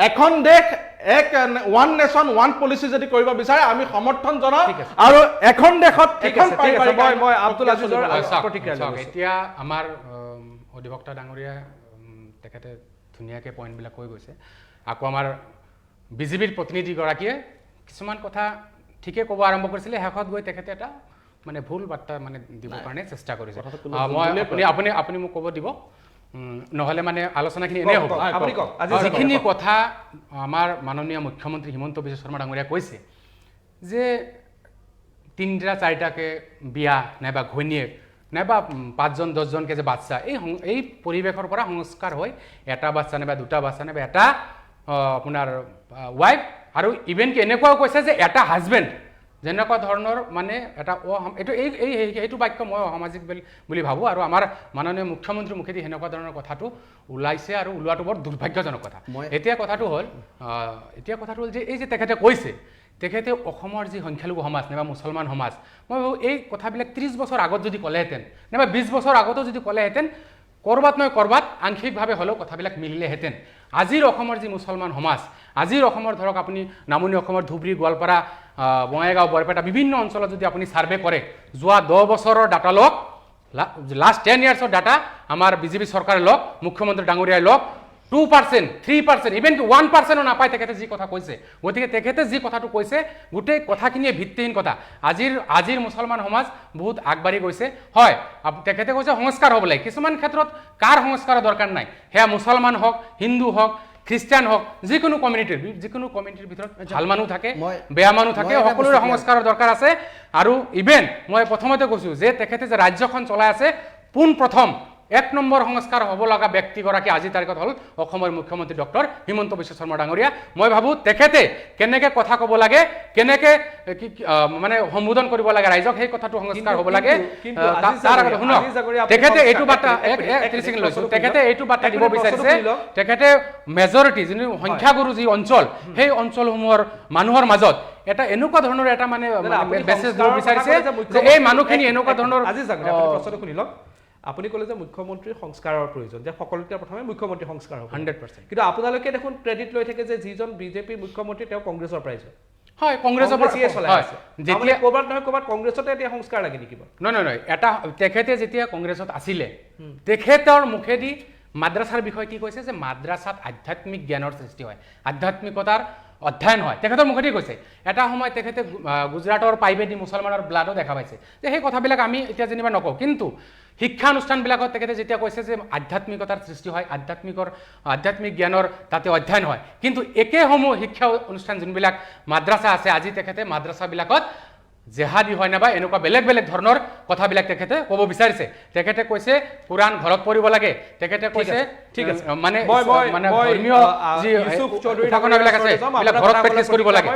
এখন দেশ এক ওয়ান নেশন ওয়ান পলিসি যদি কৰিব বিচাৰে আমি সমৰ্থন জনাও আৰু এখন দেশত এখন মই আব্দুল আজিজৰ প্ৰতিক্ৰিয়া লৈছো এতিয়া আমাৰ অধিবক্তা ডাঙৰীয়া তেখেতে ধুনীয়াকৈ পইণ্টবিলাক কৈ গৈছে আকৌ আমাৰ বিজেপিৰ প্ৰতিনিধিগৰাকীয়ে কিছুমান কথা ঠিকে ক'ব আৰম্ভ কৰিছিলে শেষত গৈ তেখেতে এটা মানে ভুল বাৰ্তা মানে দিবৰ কাৰণে চেষ্টা কৰিছে মই আপুনি মোক ক'ব দিব নহলে মানে আলোচনাখিনি এনে হ'ব যিখিনি কথা আমাৰ মাননীয় মুখ্যমন্ত্ৰী হিমন্ত বিশ্ব শৰ্মা ডাঙৰীয়া কৈছে যে 3টা 4টাকে বিয়া নাইবা ঘৈণীয়েক নাইবা 5জন 10জনকে যে বাচ্চা এই পৰিৱেশৰ পৰা সংস্কাৰ হৈ এটা বাচ্চা নাইবা 2টা বাচ্চা নাইবা এটা আপোনাৰ ৱাইফ আৰু ইভেন কি এনেকুৱাও কৈছে যে এটা হাজবেণ্ড যেনেকুৱা ধৰণৰ মানে এটা এইটো বাক্য মই অসামাজিক বুলি ভাবোঁ আৰু আমাৰ মাননীয় মুখ্যমন্ত্ৰীৰ মুখেদি সেনেকুৱা ধৰণৰ কথাটো ওলাইছে আৰু ওলোৱাটো বৰ দুৰ্ভাগ্যজনক কথা এতিয়া কথাটো হ'ল যে এই যে তেখেতে কৈছে তেখেতে অসমৰ যি সংখ্যালঘু সমাজ নাইবা মুছলমান সমাজ মই ভাবোঁ এই কথাবিলাক 30 বছৰ আগত যদি ক'লেহেঁতেন নাইবা 20 বছৰ আগতো যদি ক'লেহেঁতেন কৰবাত নহয় কৰবাত আংশিকভাৱে হ'লেও কথাবিলাক মিলিলেহেঁতেন আজিৰ অসমৰ যি মুছলমান সমাজ আজিৰ অসমৰ ধৰক আপুনি নামনি অসমৰ ধুবুৰী গোৱালপাৰা বঙাইগাঁও বৰপেটা বিভিন্ন অঞ্চলত যদি আপুনি সাৰ্ভে কৰে যোৱা 10 বছৰৰ ডাটা লওক লাষ্ট 10 ইয়াৰ্ছৰ ডাটা আমাৰ বিজেপি চৰকাৰে লওক মুখ্যমন্ত্ৰী ডাঙৰীয়াই লওক 2%, 3%, ইভেন 1%ও নাপায় তেখেতে যি কথা কৈছে গতিকে তেখেতে যি কথাটো কৈছে গোটেই কথাখিনিয়ে ভিত্তিহীন কথা আজিৰ মুছলমান সমাজ বহুত আগবাঢ়ি গৈছে হয় তেখেতে কৈছে সংস্কাৰ হ'ব লাগে কিছুমান ক্ষেত্ৰত কাৰ সংস্কাৰৰ দৰকাৰ নাই সেয়া মুছলমান হওক হিন্দু হওক খ্ৰীষ্টিয়ান হওক যিকোনো কমিউনিটিৰ ভিতৰত ভাল মানুহ থাকে বেয়া মানুহ থাকে সকলোৰে সংস্কাৰৰ দৰকাৰ আছে আৰু ইভেন মই প্ৰথমতে কৈছোঁ যে তেখেতে যে ৰাজ্যখন চলাই আছে প্ৰথম 1 নম্বৰ সংস্কাৰ হ'ব লগা ব্যক্তিগৰাকী আজি তাৰিখত হ'ল অসমৰ মুখ্যমন্ত্ৰী ডক্টৰ হিমন্ত বিশ্ব শৰ্মা ডাঙৰীয়া মই ভাবোঁ তেখেতে কেনেকৈ কথা ক'ব লাগে কেনেকৈ মানে সম্বোধন কৰিব লাগে ৰাইজক সেই কথাটো সংস্কাৰ হ'ব লাগে তাৰ আগতে শুনক তেখেতে এইটো বাৰ্তা 30 ছেকেণ্ড লৈছোঁ তেখেতে এইটো বাৰ্তা দিব বিচাৰিছে তেখেতে মেজৰিটি যিটো সংখ্যাগুৰু যি অঞ্চল সেই অঞ্চলসমূহৰ মানুহৰ মাজত এটা এনেকুৱা ধৰণৰ এটা মানে মেছেজ দিব বিচাৰিছে যে এই মানুহখিনি এনেকুৱা ধৰণৰ আজি জাগৰি আপুনি প্ৰশ্নটো শুনি লওক আপুনি ক'লে যে মুখ্যমন্ত্ৰীৰ সংস্কাৰৰ প্ৰয়োজন যে সকলোতকৈ প্ৰথমে মুখ্যমন্ত্ৰী সংস্কাৰ হ'ব 100% কিন্তু আপোনালোকে দেখোন ক্ৰেডিট লৈ থাকে যে যিজন বিজেপি মুখ্যমন্ত্ৰী তেওঁ কংগ্ৰেছৰ পৰাই হয় কংগ্ৰেছৰ পৰা চলাই আছে যেতিয়া ক'ৰবাত নহয় ক'ৰবাত কংগ্ৰেছতে এতিয়া সংস্কাৰ লাগে নেকি নহয় এটা তেখেতে যেতিয়া কংগ্ৰেছত আছিলে তেখেতৰ মুখেদি মাদ্ৰাছাৰ বিষয়ে কি কৈছে যে মাদ্ৰাছাত আধ্যাত্মিক জ্ঞানৰ সৃষ্টি হয় আধ্যাত্মিকতাৰ অধ্যয়ন হয় তেখেতৰ মুখেদি কৈছে এটা সময় তেখেতে গুজৰাটৰ পাইপেদি মুছলমানৰ ব্লাডো দেখা পাইছে যে সেই কথাবিলাক আমি এতিয়া যেনিবা নকওঁ কিন্তু শিক্ষানুষ্ঠানবিলাকত তেখেতে যেতিয়া কৈছে যে আধ্যাত্মিকতাৰ সৃষ্টি হয় আধ্যাত্মিক জ্ঞানৰ তাতে অধ্যয়ন হয় কিন্তু একেসমূহ শিক্ষা অনুষ্ঠান যোনবিলাক মাদ্ৰাছা আছে আজি তেখেতে মাদ্ৰাছাবিলাকত জেহাদী হয় নাইবা এনেকুৱা বেলেগ ধৰণৰ কথাবিলাক তেখেতে ক'ব বিচাৰিছে তেখেতে কৈছে কুৰাণ ঘৰত পঢ়িব লাগে তেখেতে কৈছে ঠিক আছে মানে ধৰ্মীয় যি উপাসনাবিলাক আছে এইবিলাক ঘৰত প্ৰেক্টিছ কৰিব লাগে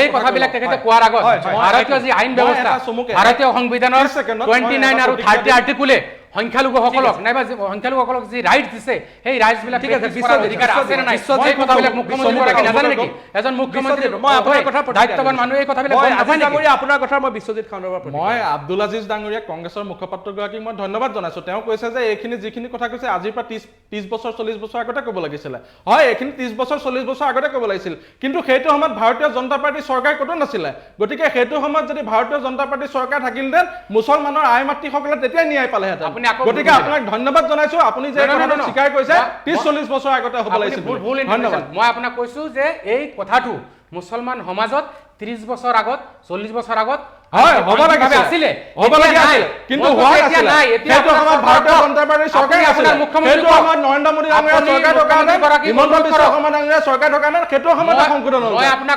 এই কথাবিলাক তেখেতে কোৱাৰ আগত ভাৰতীয় যি আইন ব্যৱস্থা ভাৰতীয় সংবিধানৰ 29 আৰু 30 আৰ্টিকুলে সংখ্যালঘুসকলক নাইবা সংখ্যালঘুসকলক যি ৰাইটছ দিছে সেই ৰাইটছবিলাক ঠিক আছে, অধিকাৰ আছে নে নাই এই কথাবিলাক মুখ্যমন্ত্ৰীগৰাকী নাজানে নেকি এজন মুখ্যমন্ত্ৰী মই আপোনাৰ কথা দায়িত্ববান মানুহে এই কথাবিলাক মই গম নাপায় আজিজ নেকি? ডাঙৰীয়া আপোনাৰ কথা মই বিশ্বজিৎ খানৰ পৰা মই আব্দুল আজিজ ডাঙৰীয়া কংগ্ৰেছৰ মুখপাত্ৰগৰাকীক মই ধন্যবাদ জনাইছোঁ। তেওঁ কৈছে যে এইখিনি যিখিনি কথা কৈছে আজিৰ পৰা 30 বছৰ 40 বছৰ আগতে ক'ব লাগিছিলে। হয়, এইখিনি 30 বছৰ 40 বছৰ আগতে ক'ব লাগিছিল, কিন্তু সেইটো সময়ত ভাৰতীয় জনতা পাৰ্টীৰ চৰকাৰ ক'তো নাছিলে। গতিকে সেইটো সময়ত যদি ভাৰতীয় জনতা পাৰ্টীৰ চৰকাৰ থাকিলহেঁতেন মুছলমানৰ আই মাতৃসকলে তেতিয়াই ন্যায় পালেহেঁতেন। গতিকে আপোনাক ধন্যবাদ জনাইছোঁ। আপুনি যে কথাটো স্বীকাৰ কৰিছে 30-40 বছৰ আগতে হ'ব লাগিছিল। ধন্যবাদ। মই আপোনাক কৈছো যে এই কথাটো মুছলমান সমাজত 30 বছৰ আগত 40 বছৰ আগত হয়, হ'ব লাগিছিল আছিলে, হ'ব লগীয়া আছিল, কিন্তু হোৱা নাছিলে। সেইটো সময়ত ভাৰতীয় জনতা পাৰ্টীৰ চৰকাৰ আছিলে, সেইটো সময়ত নৰেন্দ্ৰ মোদী ডাঙৰীয়া চৰকাৰ থকা নাই, হিমন্ত বিশ্ব শৰ্মা ডাঙৰীয়া চৰকাৰ থকা নাই, সেইটো সময়ত সংশোধন হ'ল। মই আপোনাক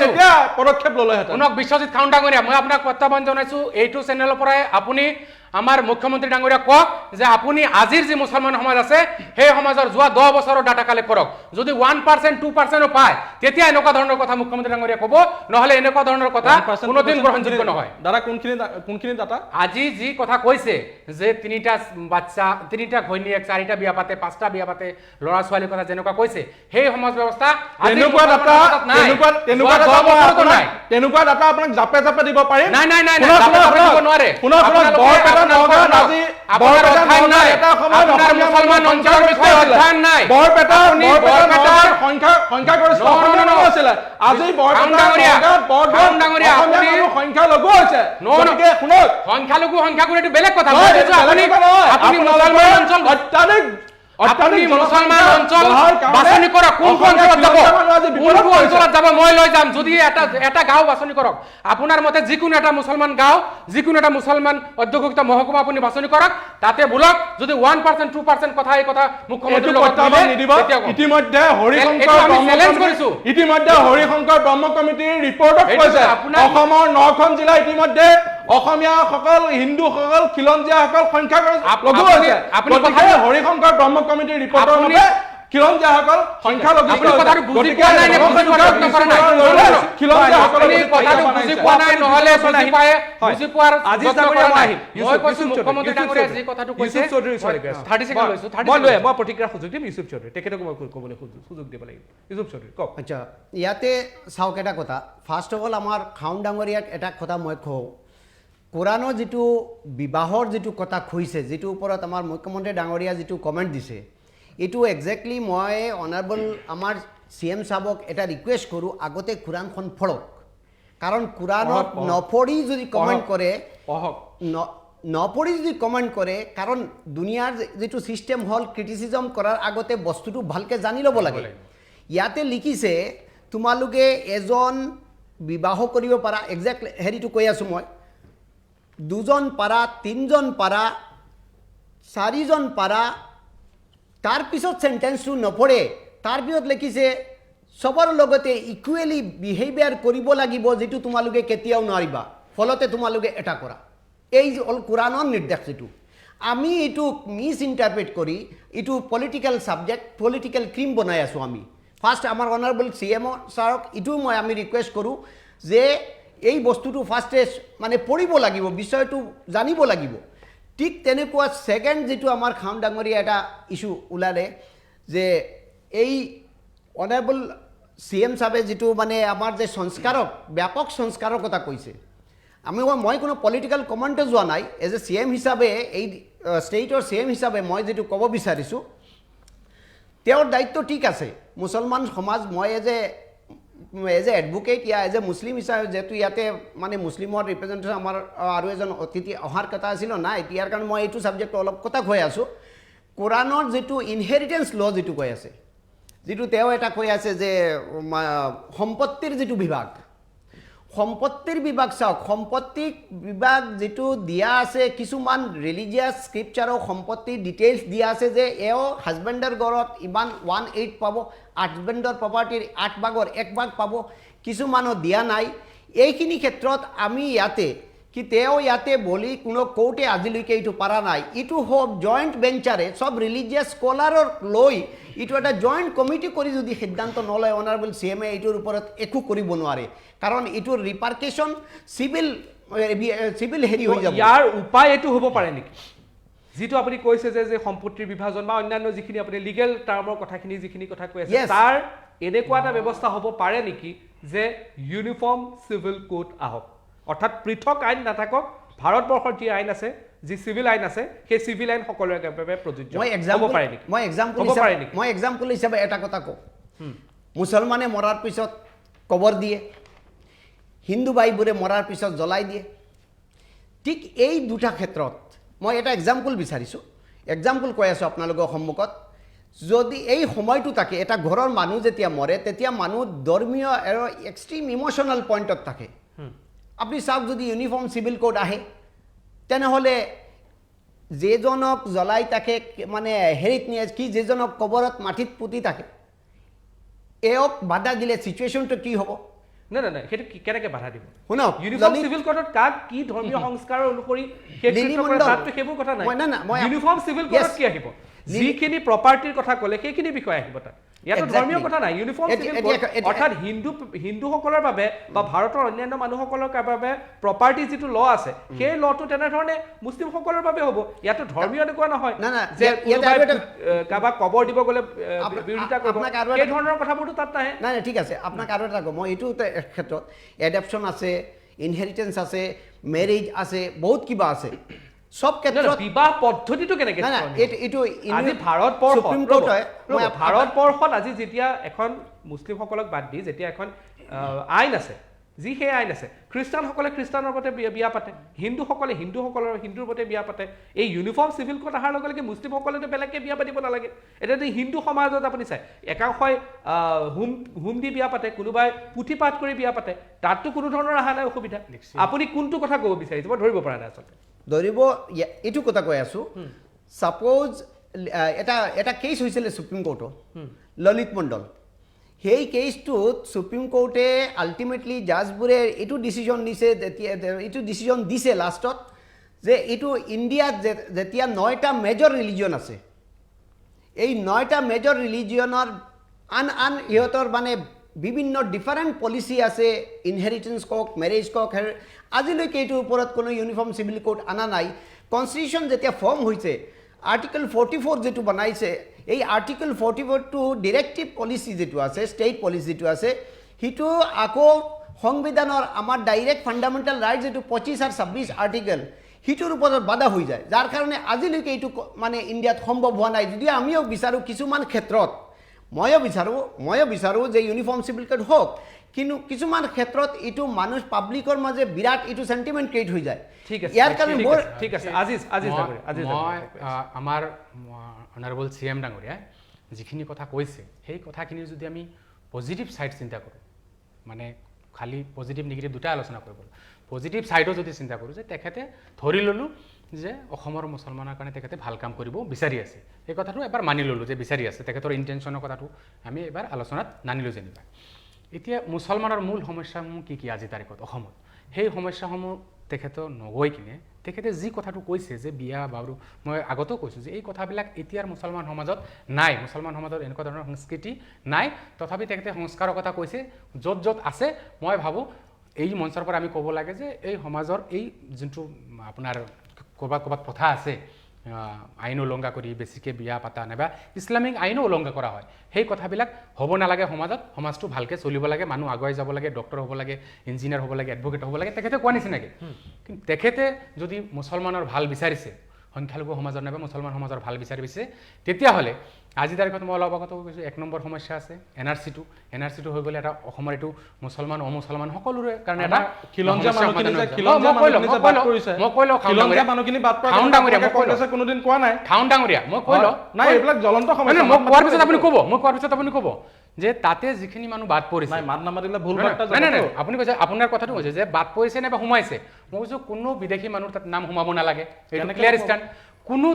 তেতিয়া পদক্ষেপ ল'লেহেঁতেন। শুনক বিশ্বজিৎ খান ডাঙৰীয়া, মই আপোনাক প্ৰত্যাহ্বান জনাইছো এইটো চেনেলৰ পৰাই আপুনি আমাৰ মুখ্যমন্ত্ৰী ডাঙৰীয়া কওক যে আপুনি আজিৰ যি মুছলমান সমাজ আছে সেই সমাজৰ যোৱা 10 বছৰৰ ডাটা কালেক্ট কৰক। যদি 1% 2% পায় তেতিয়া এনেকুৱা ধৰণৰ কথা মুখ্যমন্ত্ৰী ডাঙৰীয়া ক'ব, নহলে এনেকুৱা ধৰণৰ কথা কোনোদিন গ্ৰহণযোগ্য নহয়। দাদা কোনখিনি ডাটা? আজি যি কথা কৈছে যে 3টা বাচ্চা 3টা ঘৈণীয়েক 4টা বিয়া পাতে 5টা বিয়া পাতে ল'ৰা ছোৱালীৰ কথা যেনেকুৱা কৈছে সেই সমাজ ব্যৱস্থা তেনেকুৱা ডাটা আপোনাক জাপে জাপে দিব পাৰিম। নাই নাই নাই নোৱাৰে। সংখ্যাগুৰু বেলেগ কথা। আপুনি মুছলমান অঞ্চল বাছনি কৰক, কোনটো অঞ্চলত যাব মই লৈ যাম। যদি এটা গাঁও বাছনি কৰক, আপোনাৰ মতে যিকোনো এটা মুছলমান গাঁও যিকোনো এটা মুছলমান অধ্যুষিত মহকুমা আপুনি বাছনি কৰক, তাতে বোলক যদি 1% 2% কথা এই কথা মুখ্যমন্ত্ৰীৰ লগত নিদিব। ইতিমধ্যে হৰিশংকৰ ব্ৰহ্ম কমিটিৰ ৰিপৰ্টত কৈছে অসমৰ 9খন জিলা ইতিমধ্যে অসমীয়াসকল হিন্দুসকল খিলঞ্জীয়াসকল সংখ্যালঘু আছে। হৰিশংকৰ ব্ৰহ্ম কমিটিৰ ৰিপৰ্টৰ মতে খিলঞ্জীয়াসকল সংখ্যালঘু। মই প্ৰতিক্ৰিয়াৰ সুযোগ দিম ইউসুফ চৌধুৰী, তেখেতক মই ক'বলৈ সুযোগ দিব লাগিব। ইউসুফ চৌধুৰী কওক। আচ্ছা, ইয়াতে চাওক এটা কথা। ফাৰ্ষ্ট অফ অল আমাৰ খাউন ডাঙৰীয়াক এটা কথা মই কওঁ, কোৰাণৰ যিটো বিবাহৰ যিটো কথা কৈছে, যিটো ওপৰত আমাৰ মুখ্যমন্ত্ৰী ডাঙৰীয়া যিটো কমেণ্ট দিছে, এইটো একজেক্টলি মই অনাৰেবল আমাৰ CM চাবক এটা ৰিকুৱেষ্ট কৰোঁ, আগতে কোৰাণখন পঢ়ক। কাৰণ কোৰাণত নপঢ়ি যদি কমেণ্ট কৰে, নপঢ়ি যদি কমেণ্ট কৰে, কাৰণ দুনিয়াৰ যিটো ছিষ্টেম হ'ল ক্ৰিটিচিজম কৰাৰ আগতে বস্তুটো ভালকৈ জানি ল'ব লাগে। ইয়াতে লিখিছে তোমালোকে এজন বিবাহ কৰিব পাৰা, একজেক্ট হেৰিটো কৈ আছোঁ মই, 2জন পাৰা, 3জন পাৰা, 4জন পাৰা। তাৰপিছত চেণ্টেন্সটো নপঢ়ে, তাৰপিছত লিখিছে চবৰ লগতে ইকুৱেলি বিহেভিয়াৰ কৰিব লাগিব, যিটো তোমালোকে কেতিয়াও নোৱাৰিবা, ফলতে তোমালোকে এটা কৰা। এই হ'ল কোৰাণৰ নিৰ্দেশ। যিটো আমি এইটো মিছ ইণ্টাৰপ্ৰেট কৰি এইটো পলিটিকেল ছাবজেক্ট, পলিটিকেল ক্ৰিম বনাই আছোঁ আমি। ফাৰ্ষ্ট আমাৰ অনাৰেবল CM ছাৰক এইটো আমি ৰিকুৱেষ্ট কৰোঁ যে এই বস্তুটো ফাৰ্ষ্টে মানে পঢ়িব লাগিব, বিষয়টো জানিব লাগিব। ঠিক তেনেকুৱা ছেকেণ্ড যিটো আমাৰ খাউন ডাঙৰীয়া এটা ইছ্যু ওলালে যে এই অনাৰেবল CM চাবে যিটো মানে আমাৰ যে সংস্কাৰক ব্যাপক সংস্কাৰৰ কথা কৈছে, মই কোনো পলিটিকেল কমেণ্টে যোৱা নাই। এজ এ CM হিচাপে, এই ষ্টেটৰ CM হিচাপে মই যিটো ক'ব বিচাৰিছোঁ, তেওঁৰ দায়িত্ব ঠিক আছে। মুছলমান সমাজ, মই এজ এ এডভোকেট ইয়া এজ এ মুছলিম হিচাপে, যেহেতু ইয়াতে মানে মুছলিমৰ ৰিপ্ৰেজেণ্টেটিভ আমাৰ আৰু এজন অতিথি অহাৰ কথা আছিল না, এতিয়াৰ কাৰণে মই এইটো ছাবজেক্ট অলপ কথা কৈ আছোঁ। কোৰাণৰ যিটো ইনহেৰিটেঞ্চ ল' যিটো কৈ আছে, যিটো তেওঁ এটা কৈ আছে যে সম্পত্তিৰ যিটো বিভাগ, সম্পত্তিৰ বিভাগ চাওক, সম্পত্তিক বিভাগ যিটো দিয়া আছে, কিছুমান ৰিলিজিয়াছ স্ক্ৰিপচাৰৰ সম্পত্তিৰ ডিটেইলছ দিয়া আছে যে এওঁ হাজবেণ্ডৰ ঘৰত ইমান 1/8 পাব, হাজবেণ্ডৰ প্ৰপাৰ্টিৰ 8 ভাগৰ 1 ভাগ পাব, কিছুমানৰ দিয়া নাই। এইখিনি ক্ষেত্ৰত আমি ইয়াতে কি তেওঁ ইয়াতে বলি কোনো কোৰ্টে আজিলৈকে এইটো পাৰা নাই। এইটো হওক জইণ্ট বেঞ্চাৰে চব ৰিলিজিয়াছ স্কলাৰৰ লৈ এইটো এটা জইণ্ট কমিটি কৰি যদি সিদ্ধান্ত নলয়, অনাৰেবল CM এইটোৰ ওপৰত একো কৰিব নোৱাৰে, কাৰণ এইটোৰ ৰিপাৰ্কেশ্যন চিভিল হেৰি হৈ যাব। ইয়াৰ উপায় এইটো হ'ব পাৰে নেকি যিটো আপুনি কৈছে যে সম্পত্তিৰ বিভাজন বা অন্যান্য যিখিনি আপুনি লিগেল টাৰ্মৰ কথাখিনি যিখিনি কথা কৈ আছে Yes. তাৰ এনেকুৱা এটা ব্যৱস্থা হ'ব পাৰে নেকি যে ইউনিফৰ্ম চিভিল কোড আহক অৰ্থাৎ পৃথক আইন নাথাকক ভাৰতবৰ্ষৰ যি আইন আছে যি চিভিল আইন আছে সেই চিভিল আইন সকলোৰে বাবে প্ৰযোজ্য হ'ব পাৰে নেকি মই এক্সাম্পল হিচাপে এটা কথা কওঁ মুছলমানে মৰাৰ পিছত কবৰ দিয়ে হিন্দু ভাইবোৰে মৰাৰ পিছত জ্বলাই দিয়ে ঠিক এই দুটা ক্ষেত্ৰত মই এটা এক্সাম্পল বিচাৰিছোঁ এক্সাম্পল কৈ আছোঁ আপোনালোকৰ সন্মুখত যদি এই সময়টো থাকে এটা ঘৰৰ মানুহ যেতিয়া মৰে তেতিয়া মানুহ ধৰ্মীয় আৰু এক্সট্ৰিম ইম'চনেল পইণ্টত থাকে আপুনি চাওক যদি ইউনিফৰ্ম চিভিল কোড আহে তেনেহ'লে যেজনক জ্বলাই তাকে মানে হেৰিত নিয়ে কি যেজনক কবৰত মাটিত পুতি থাকে এওক বাধা দিলে চিটুৱেশ্যনটো কি হ'ব নাই সেইটো কেনেকৈ বাধা দিব শুনক ইউনিফৰ্ম চিভিল কোডত কাক কি ধৰ্মীয় সংস্কাৰৰ অনুসৰি সেইবোৰ কথা নাই ইউনিফৰ্ম চিভিল কোডত কি আহিব যিখিনি প্ৰপাৰ্টিৰ কথা ক'লে সেইখিনি বিষয় আহিব তাত ইয়াত ধৰ্মীয় কথা নাই ইউনিফৰ্ম চিভিল কোড অৰ্থাৎ হিন্দুসকলৰ বাবে বা ভাৰতৰ অন্যান্য মানুহসকলৰ বাবে প্ৰপাৰ্টি যিটো ল আছে সেই লটো তেনেধৰণে মুছলিমসকলৰ বাবে হ'ব ইয়াতো ধৰ্মীয় এনেকুৱা নহয় যে কাৰোবাক কবৰ দিব গ'লে বিৰোধিতা কৰিব সেই ধৰণৰ কথাবোৰতো তাত নাহে নাই ঠিক আছে আপোনাক আৰু এটা কওঁ মই এইটো ক্ষেত্ৰত এডাপশ্যন আছে ইনহেৰিটেঞ্চ আছে মেৰেজ আছে বহুত কিবা আছে সব ক্ষেত্ৰত বিবাহ পদ্ধতিটো কেনেকৈ এইটো আজি ভাৰতবৰ্ষত আজি যেতিয়া এখন মুছলিমসকলক বাদ দি যেতিয়া এখন আইন আছে যি সেই আইন আছে খ্ৰীষ্টানসকলে খ্ৰীষ্টানৰ মতে বিয়া পাতে হিন্দুসকলে হিন্দুৰ মতে বিয়া পাতে এই ইউনিফৰ্ম চিভিল কোড অহাৰ লগে লগে মুছলিমসকলেতো বেলেগকৈ বিয়া পাতিব নালাগে এতিয়া হিন্দু সমাজত আপুনি চাই একাংশই হোম দি বিয়া পাতে কোনোবাই পুথি পাঠ কৰি বিয়া পাতে তাততো কোনো ধৰণৰ অহা নাই অসুবিধা আপুনি কোনটো কথা ক'ব বিচাৰিছে মই ধৰিব পৰা নাই আচলতে ধৰিব এইটো কথা কৈ আছোঁ ছাপ'জ এটা কেছ হৈছিলে সুপ্ৰিম কোৰ্টত ললিত মণ্ডল সেই কেছটোত সুপ্ৰিম কোৰ্টে আল্টিমেটলি জাজবোৰে এইটো ডিচিজন দিছে লাষ্টত যে এইটো ইণ্ডিয়াত যেতিয়া 9টা মেজৰ ৰিলিজন আছে এই 9টা মেজৰ ৰিলিজনৰ আন ইহঁতৰ মানে বিভিন্ন ডিফাৰেণ্ট পলিচি আছে ইনহেৰিটেঞ্চ কওক মেৰেজ কওক আজিলৈকে এইটোৰ ওপৰত কোনো ইউনিফৰ্ম চিভিল কোড অনা নাই কনষ্টিটিউশ্যন যেতিয়া ফৰ্ম হৈছে আৰ্টিকল 44 যেটো বনাইছে এই আৰ্টিকল 44টো ডিৰেক্টিভ পলিচি যেটো আছে ষ্টেট পলিচি যেটো আছে হিটো আকৌ সংবিধানৰ আমাৰ ডাইৰেক্ট ফাণ্ডামেণ্টেল ৰাইট যেটো 25 আৰু 26 আৰ্টিকল হিটোৰ ওপৰত বাধা হৈ যায় যাৰ কাৰণে আজিলৈকে এইটো মানে ইণ্ডিয়াত সম্ভৱ হোৱা নাই যদি আমিও বিচাৰোঁ কিছুমান ক্ষেত্ৰত ময়ো বিচাৰোঁ যে ইউনিফৰ্ম চিভিল কোড হওক কিন্তু কিছুমান ক্ষেত্ৰত এইটো মানুহ পাব্লিকৰ মাজে বিৰাট এইটো সেন্টিমেন্ট ক্ৰিয়েট হৈ যায় ইয়াৰ কাৰণে ঠিক আছে আজিজ মই আমাৰ অনাৰেবল CM ডাঙৰীয়া যিখিনি কথা কৈছে সেই কথাখিনি যদি আমি পজিটিভ সাইড চিন্তা কৰোঁ মানে খালি পজিটিভ নেগেটিভ দুটা আলোচনা কৰিব পজিটিভ সাইডো যদি চিন্তা কৰোঁ যে তেখেতে ধৰি ল'লোঁ যে অসমৰ মুছলমানৰ কাৰণে তেখেতে ভাল কাম কৰিব বিচাৰি আছে এই কথাটো এবাৰ মানি ল'লোঁ যে বিচাৰি আছে তেখেতৰ ইণ্টেনশ্যনৰ কথাটো আমি এবাৰ আলোচনাত নানিলোঁ যেনিবা এতিয়া মুছলমানৰ মূল সমস্যাসমূহ কি কি আজি তাৰিখত অসমত সেই সমস্যাসমূহ তেখেতে নগৈ কিনে তেখেতে যি কথাটো কৈছে যে বিয়া বাৰু মই আগতেও কৈছোঁ যে এই কথাবিলাক এতিয়াৰ মুছলমান সমাজত নাই মুছলমান সমাজত এনেকুৱা ধৰণৰ সংস্কৃতি নাই তথাপি তেখেতে সংস্কাৰৰ কথা কৈছে য'ত য'ত আছে মই ভাবোঁ এই মঞ্চৰ পৰা আমি ক'ব লাগে যে এই সমাজৰ এই যোনটো আপোনাৰ ক'ৰবাত প্ৰথা আছে আইন উলংঘা কৰি বেছিকৈ বিয়া পাতা নাইবা ইছলামিক আইনো উলংঘা কৰা হয় সেই কথাবিলাক হ'ব নালাগে সমাজটো ভালকৈ চলিব লাগে মানুহ আগুৱাই যাব লাগে ডক্টৰ হ'ব লাগে ইঞ্জিনিয়াৰ হ'ব লাগে এডভকেট হ'ব লাগে তেখেতে কোৱা নিচিনাকৈ কিন্তু তেখেতে যদি মুছলমানৰ ভাল বিচাৰিছে সংখ্যালঘু সমাজৰ নাইবা মুছলমান সমাজৰ ভাল বিচাৰিছে তেতিয়াহ'লে আজি তাৰিখত মই অলপ আগতে কৈছোঁ 1 নম্বৰ সমস্যা আছে NRC-টো হৈ গ'লে এটা অসমৰ এইটো মুছলমান অমুছলমান সকলোৰে কাৰণে এটা খিলঞ্জীয়া মানুহখিনি বাদ পৰা কংগ্ৰেছে কোনোদিন কোৱা নাই খাউন ডাঙৰীয়া মই কৈ লওঁ নাই এইবিলাক জ্বলন্ত সমস্যা মই কোৱাৰ পিছত আপুনি ক'ব যে তাতে যিখিনি মানুহ বাদ পৰিছে নাই মাত নামাতিলে ভুল বাৰ্তা নাই আপুনি কৈছে আপোনাৰ কথাটো কৈছে যে বাদ পৰিছে নে বা সোমাইছে মই কৈছোঁ কোনো বিদেশী মানুহ তাত নাম সোমাব নালাগে এইটো ক্লিয়াৰ ষ্টেণ্ড কোনো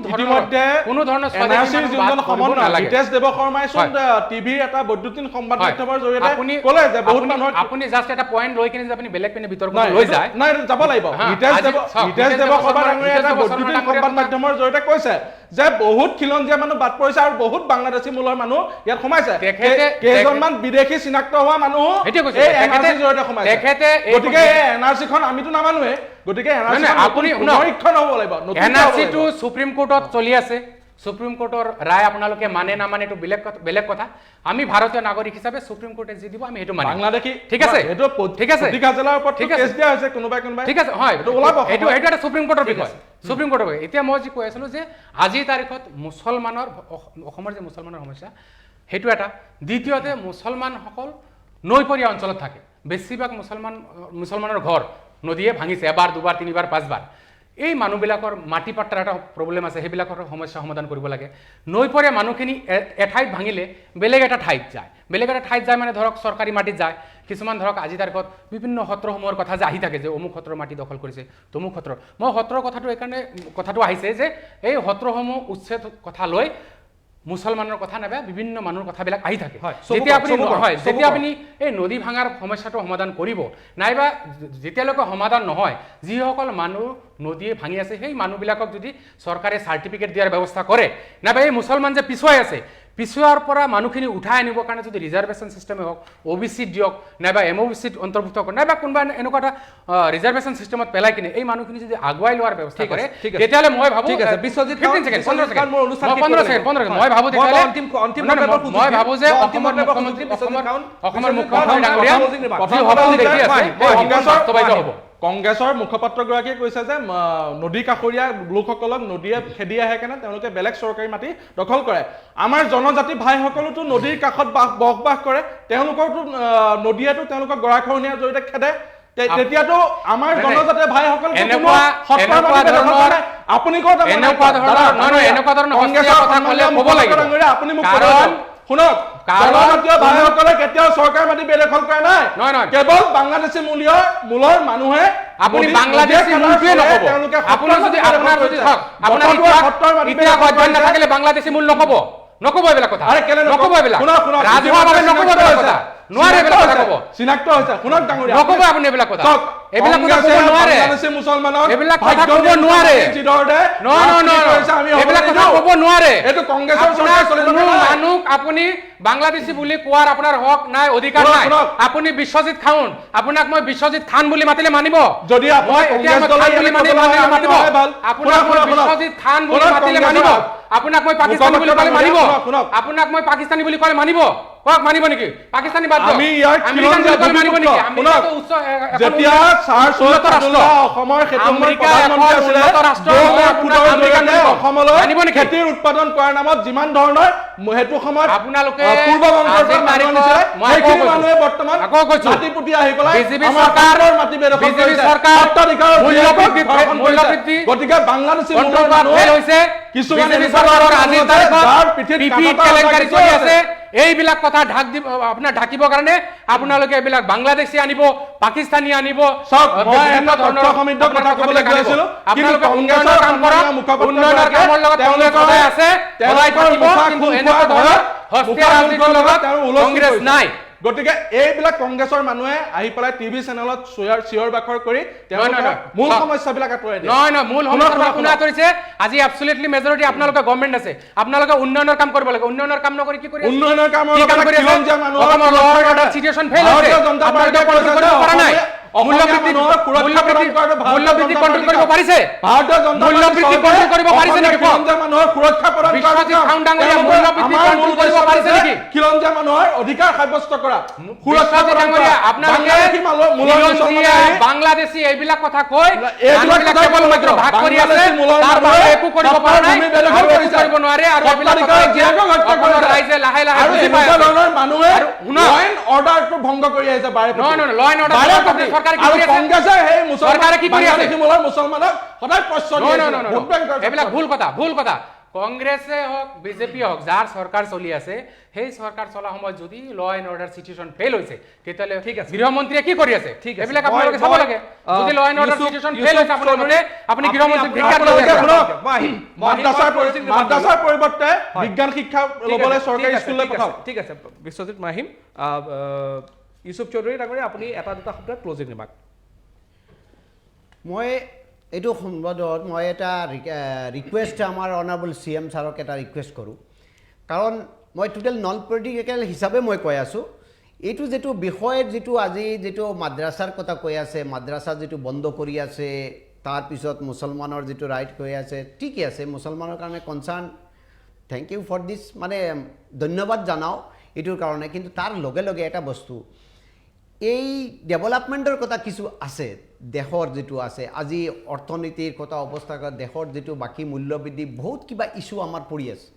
ধৰণৰ NRCৰ যোনজন সমন্বয় জিতেশ দেৱশৰ্মাই টিভিৰ এটা বৈদ্যুতিন সংবাদ মাধ্যমৰ জৰিয়তে ক'লে যে বহুত মানুহৰ আপুনি জাষ্ট এটা পইণ্ট লৈ কিনে যে আপুনি বেলেগ পিনে বিতৰ্ক লৈ যায় নাই যাব লাগিব জিতেশ দেৱশৰ্মা ডাঙৰীয়াই এটা বৈদ্যুতিন সংবাদ মাধ্যমৰ জৰিয়তে কৈছে যে বহুত খিলঞ্জীয়া মানুহ বাদ পৰিছে আৰু বহুত বাংলাদেশী মূলৰ মানুহ ইয়াত সোমাইছে কেইজনমান বিদেশী চিনাক্ত হোৱা মানুহ এই NRCৰ জৰিয়তে সোমাইছে গতিকে এই NRCখন আমিতো নামানোৱে গতিকে আপুনি পুনৰীক্ষণ হ'ব লাগিব, নতুনকৈ হ'ব এনআৰচিটো লাগিব। সুপ্ৰিম কোৰ্টত চলি আছে, সুপ্ৰিম কোৰ্টৰ ৰায় আপোনালোকে মানে নামানে এইটো বেলেগ কথা। আমি ভাৰতীয় নাগৰিক হিচাপে সুপ্ৰিম কোৰ্টে যি দিব আমি সেইটো মানিম। বাংলাদেশী ঠিক আছে, এইটো ঠিক আছে, প্ৰতিকা জিলাৰ ওপৰত ঠিক আছে, কেছ দিয়া হৈছে কোনোবাই ঠিক আছে, হয়, এইটো ওলাব এইটো এটা সুপ্ৰিম কোৰ্টৰ বিষয়, সুপ্ৰিম কোৰ্টৰ বিষয়। এতিয়া মই যি কৈ আছিলো যে আজিৰ তাৰিখত মুছলমানৰ অসমৰ যে মুছলমানৰ সমস্যা সেইটো এটা, দ্বিতীয়তে মুছলমানসকল নৈপৰীয়া অঞ্চলত থাকে, বেছিভাগ মুছলমানৰ ঘৰ নদীয়ে ভাঙিছে, এবাৰ দুবাৰ তিনিবাৰ পাঁচবাৰ। এই মানুহবিলাকৰ মাটি পাত্ৰাৰ এটা প্ৰব্লেম আছে, সেইবিলাকৰ সমস্যা সমাধান কৰিব লাগে। নৈপৰীয়া মানুহখিনি এঠাইত ভাঙিলে বেলেগ এটা ঠাইত যায়, বেলেগ এটা ঠাইত যায় মানে ধৰক চৰকাৰী মাটিত যায়। কিছুমান ধৰক আজিৰ তাৰিখত বিভিন্ন সত্ৰসমূহৰ কথা যে আহি থাকে যে অমুক সত্ৰৰ মাটি দখল কৰিছে, তমুক সত্ৰৰ। মই সত্ৰৰ কথাটো এইকাৰণে কথাটো আহিছে যে এই সত্ৰসমূহ উচ্ছেদ কথা লৈ মুছলমানৰ কথা নাবে, বিভিন্ন মানুহৰ কথাবিলাক আহি থাকে। যেতিয়া আপুনি এই নদী ভাঙাৰ সমস্যাটো সমাধান কৰিব, নাইবা যেতিয়ালৈকে সমাধান নহয়, যিসকল মানুহ নদীয়ে ভাঙি আছে সেই মানুহবিলাকক যদি চৰকাৰে চাৰ্টিফিকেট দিয়াৰ ব্যৱস্থা কৰে, নাইবা এই মুছলমান যে পিছুৱাই আছে, পিছুৱাৰ পৰা মানুহখিনি উঠাই আনিবৰ কাৰণে যদি ৰিজাৰ্ভেশ্যন চিষ্টেমে হওক, OBC দিয়ক, নাইবা MOBC অন্তৰ্ভুক্ত কৰক, নাইবা কোনোবা এনেকুৱা এটা ৰিজাৰ্ভেশ্যন চিষ্টেমত পেলাই কিনে এই মানুহখিনি যদি আগুৱাই লোৱাৰ ব্যৱস্থা কৰে, তেতিয়াহ'লে মই ভাবোঁ মই ভাবোঁ যে অসমৰ মুখ্যমন্ত্ৰী ডাঙৰীয়া বাস্তৱায়িত হ'ব। কংগ্ৰেছৰ মুখপাত্ৰগৰাকীয়ে কৈছে যে নদী কাষৰীয়া লোকসকলক নদীয়ে খেদি আহে কাৰণে তেওঁলোকে বেলেগ চৰকাৰী মাটি দখল কৰে। আমাৰ জনজাতি ভাইসকলেতো নদীৰ কাষত বসবাস কৰে, তেওঁলোকৰতো নদীয়েতো তেওঁলোকক গৰাখহনীয়াৰ জৰিয়তে খেদে। তেতিয়াতো আমাৰ জনজাতি ভাইসকল আপুনি কত আপুনি মোক শুনক, জনজাতীয় ভাইসকলে কেতিয়াও চৰকাৰী মাটি বেদখল কৰা নাই, কেৱল বাংলাদেশী মূলৰ মানুহে। আপুনি বাংলাদেশী মূলটোৱে নক'ব, আপুনি যদি আপোনাৰ যদি ইতিহাস অধ্যয়ন নাথাকিলে বাংলাদেশী মূল নক'ব, নক'ব এইবিলাক কথা, নক'ব এইবিলাক ৰাজহুৱাভাৱে নক'ব এইবিলাক কথা, নোৱাৰে এইবিলাক কথা ক'ব, চিনাক্ত হৈছে। শুনক ডাঙৰীয়া, নক'ব আপুনি এইবিলাক কথা, এইবিলাক কথা ক'ব নোৱাৰে, এইবিলাক কথা ক'ব নোৱাৰে, এইবিলাক কথা ক'ব নোৱাৰে। এইটো কংগ্ৰেছৰ মানুহ আপুনি বাংলাদেশী বুলি কোৱাৰ আপোনাৰ হক নাই, অধিকাৰ নাই। আপুনি বিশ্বজিৎ খান, আপোনাক মই বিশ্বজিৎ খান বুলি মাতিলে মানিব, যদি বিশ্বজিৎ খান বুলি মাতিলে মানিব, আপোনাক মই পাকিস্তানী বুলি ক'লে মানিব, আপোনাক মই পাকিস্তানী বুলি ক'লে মানিব, কওক মানিব নেকি? পাকিস্তানী বাদ দিয়ক, আমেৰিকান বুলি ক'লে মানিব নেকি? আমেৰিকাটো উচ্চ যেতিয়া উন্নত ৰাষ্ট্ৰ অসমলৈ খেতিৰ উৎপাদন কৰাৰ নামত যিমান ধৰণৰ সেইটো সময়ত আপোনালোকে মানুহে বৰ্তমান মাটি পুতি আহি পেলাই গতিকে বাংলাদেশী এইবিলাক কথা আপোনাৰ ঢাকিবৰ কাৰণে আপোনালোকে এইবিলাক বাংলাদেশী আনিব, পাকিস্তানী আনিব, উন্নয়নৰ কামৰ লগত আছে, কংগ্ৰেছ নাই। গতিকে এইবিলাক কংগ্ৰেছৰ মানুহে আহি পেলাই টিভি চেনেলত চিঞৰ বাখৰ কৰি মূল সমস্যাবিলাক আঁতৰাই দিয়ে। নহয়, মূল সমস্যা কোনে আঁতৰিছে? আজি এবছলিউটলি মেজৰিটি আপোনালোকে গভৰ্ণমেণ্ট আছে, আপোনালোকে উন্নয়নৰ কাম কৰিব লাগে। উন্নয়নৰ কাম নকৰি কি কৰি আছে? উন্নয়নৰ কামৰ চিটুৱেশ্যন ফেইল হৈছে, আপোনালোকে কণ্ট্ৰল কৰিব পৰা নাই। মূল্যবৃদ্ধি কণ্ট্ৰল কৰিব পাৰিছে? মূল্যবৃদ্ধি কণ্ট্ৰল কৰিব পাৰিছে নেকি? বিশ্বজিৎ খান ডাঙৰীয়া মূল্যবৃদ্ধি কণ্ট্ৰল কৰিব পাৰিছে নেকি? খিলঞ্জীয়া মানুহৰ অধিকাৰ সাব্যস্ত কৰা, বাংলাদেশী এইবিলাক কথা কৈ ভাগ কৰি আছে, একো কৰিব পৰা নাই, কৰিব নোৱাৰে। আৰু ৰাইজে লাহে লাহে মানুহে অৰ্ডাৰটো ভংগ কৰি আহিছে। চৰকাৰে কি কৰি আছে? মুছলমানক সদায় এইবিলাক ভুল কথা। কংগ্ৰেছে হওক বিজেপি হওক, যাৰ চৰকাৰ চলি আছে, সেই চৰকাৰ চলা সময়ত যদি ল এণ্ড অৰ্ডাৰ চিটুৱেশ্যন ফেইল হৈছে, তেতিয়াহ'লে গৃহমন্ত্ৰীয়ে কি কৰি আছে? এইবিলাক আপোনালোকে চাব লাগে। যদি ল এণ্ড অৰ্ডাৰ চিটুৱেশ্যন ফেইল হৈছে আপুনি গৃহমন্ত্ৰীক মাদ্ৰাছাৰ পৰিৱৰ্তে বিজ্ঞান শিক্ষা ল'বলৈ চৰকাৰী স্কুললৈ পঠাওক। ঠিক আছে, বিশ্বজিৎ মাহিম, ইউসুফ চৌধুৰী ডাঙৰীয়া, আপুনি এটা দুটা শব্দ ক্লোজিং ৰিমাৰ্ক। মই এইটো সম্বন্ধত মই এটা ৰিকুৱেষ্ট আমাৰ অনাৰেবল CM ছাৰক এটা ৰিকুৱেষ্ট কৰোঁ, কাৰণ মই টোটেল নন পলিটিকেল হিচাপে মই কৈ আছোঁ। এইটো যেটো বিষয়ৰ যেটো আজি যেটো মাদ্ৰাছাৰ কথা কৈ আছে মাদ্ৰাছা যেটো বন্ধ কৰি আছে তাৰপিছত মুছলমানৰ যেটো ৰাইট কৈ আছে ঠিকই আছে মুছলমানৰ কাৰণে concern thank U for this মানে ধন্যবাদ জানাও এটোৰ কাৰণে কিন্তু তাৰ লগে লগে এটা বস্তু এই ডেভেলপমেন্টৰ কথা কিছু আছে দেশৰ যেটো আছে আজি অৰ্থনীতিৰ কথা অৱস্থা দেশৰ যেটো বাকি মূল্যবৃদ্ধি বহুত কিবা ইস্যু আমাৰ পৰি আছে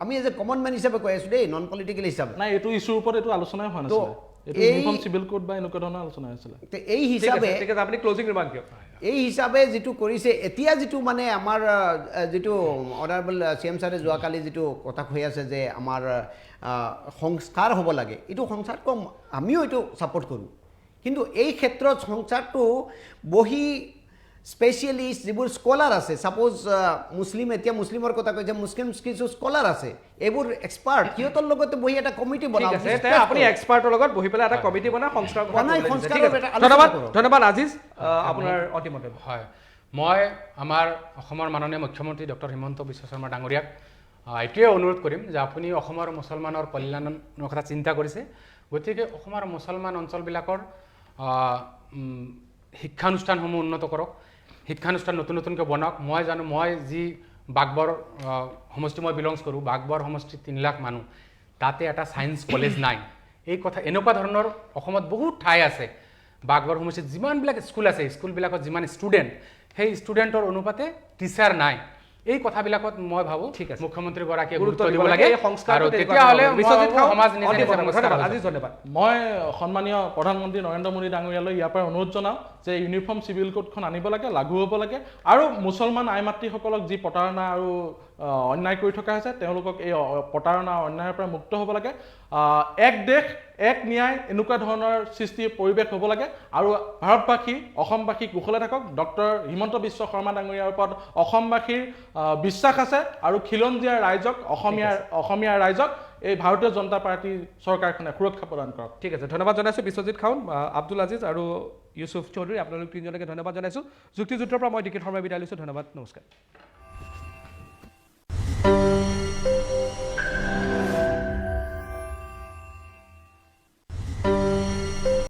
আমি এজ এ কমন ম্যান হিচাপে কৈ আছো দেই নন পলিটিক্যাল হিচাপে নাই এইটো ইস্যুৰ ওপৰত এইটো আলোচনাই হোৱা নাছিল এইটো ইউনিফৰ্ম সিভিল কোড বা এনেকুৱা ধৰণৰ আলোচনা হৈছিল তে এই হিচাপে ঠিক আছে আপুনি ক্লোজিং ৰিমাৰ্ক দিয়ক এই হিচাপে যেটো কৰিছে এতিয়া যেটো মানে আমাৰ যেটো অনাৰেবল সিএম ছাৰে যোৱাকালি যেটো কথা কৈ আছে যে আমাৰ সংস্কাৰ হ'ব লাগে এইটো সংস্কাৰ কম আমিও এইটো সাপোৰ্ট কৰো কিন্তু এই ক্ষেত্ৰত সংস্কাৰটো বহি স্পেশালিস্ট যিবোৰ স্কলাৰ আছে সাপোজ মুসলিম এতিয়া মুসলিমৰ কথা কৈছে মুসলিম কিছু স্কলাৰ আছে এইবোৰ এক্সপাৰ্ট কিয়তৰ লগতে বহি এটা কমিটি বনাব ঠিক আছে তে আপুনি এক্সপাৰ্টৰ লগত বহি পেলাই এটা কমিটি বনাই সংস্কাৰ কথা বনাই ঠিক সংস্কাৰৰ আছে এটা আলোচনা কৰক। ধন্যবাদ আজিজ আপোনাৰ অতিমতে হয় মই আমাৰ অসমৰ মাননীয় মুখ্যমন্ত্ৰী ডক্টৰ হিমন্ত বিশ্ব শৰ্মা ডাঙৰীয়াক এইটোৱে অনুৰোধ কৰিম যে আপুনি অসমৰ মুছলমানৰ কল্যাণৰ কথা চিন্তা কৰিছে গতিকে অসমৰ মুছলমান অঞ্চলবিলাকৰ শিক্ষানুষ্ঠানসমূহ উন্নত কৰক শিক্ষানুষ্ঠান নতুন নতুনকৈ বনাওক মই জানো মই যি বাগবৰ সমষ্টি মই বিলংছ কৰোঁ বাগবৰ সমষ্টি 3 লাখ মানুহ তাতে এটা সায়েন্স কলেজ নাই এই কথা এনেকুৱা ধৰণৰ অসমত বহুত ঠাই আছে বাগবৰ সমষ্টিত যিমানবিলাক স্কুল আছে স্কুলবিলাকত যিমান ষ্টুডেণ্ট সেই ষ্টুডেণ্টৰ অনুপাতে টিচাৰ নাই এই কথাবিলাকত মই ভাবো মুখ্যমন্ত্ৰী গৰাকীয়ে গুৰুত্ব দিব লাগে আৰু তেতিয়াহ'লে সমাজ নিজে আজিজ ধন্যবাদ মই সন্মানীয় প্ৰধানমন্ত্ৰী নৰেন্দ্ৰ মোদী ডাঙৰীয়ালৈ ইয়াৰ পৰা অনুৰোধ জনাওঁ যে ইউনিফৰ্ম সিভিল কোডখন আনিব লাগে লাগু হ'ব লাগে আৰু মুছলমান আই মাতৃসকলক যি প্ৰতাৰণা আৰু অন্যায় কৰি থকা হৈছে তেওঁলোকক এই প্ৰতাৰণা অন্যায়ৰ পৰা মুক্ত হ'ব লাগে এক দেশ এক ন্যায় এনেকুৱা ধৰণৰ সৃষ্টিৰ পৰিৱেশ হ'ব লাগে আৰু ভাৰতবাসী অসমবাসী কুশলে থাকক ডক্টৰ হিমন্ত বিশ্ব শৰ্মা ডাঙৰীয়াৰ ওপৰত অসমবাসীৰ বিশ্বাস আছে আৰু খিলঞ্জীয়া ৰাইজক অসমীয়া ৰাইজক এই ভাৰতীয় জনতা পাৰ্টিৰ চৰকাৰখনে সুৰক্ষা প্ৰদান কৰক ঠিক আছে ধন্যবাদ জনাইছোঁ বিশ্বজিৎ খাউন আব্দুল আজিজ আৰু ইউসুফ চৌধুৰী আপোনালোক তিনিজনকে ধন্যবাদ জনাইছোঁ যুক্তিযুদ্ধৰ পৰা মই ডিকেট শৰ্মা বিদায় লৈছোঁ ধন্যবাদ নমস্কাৰ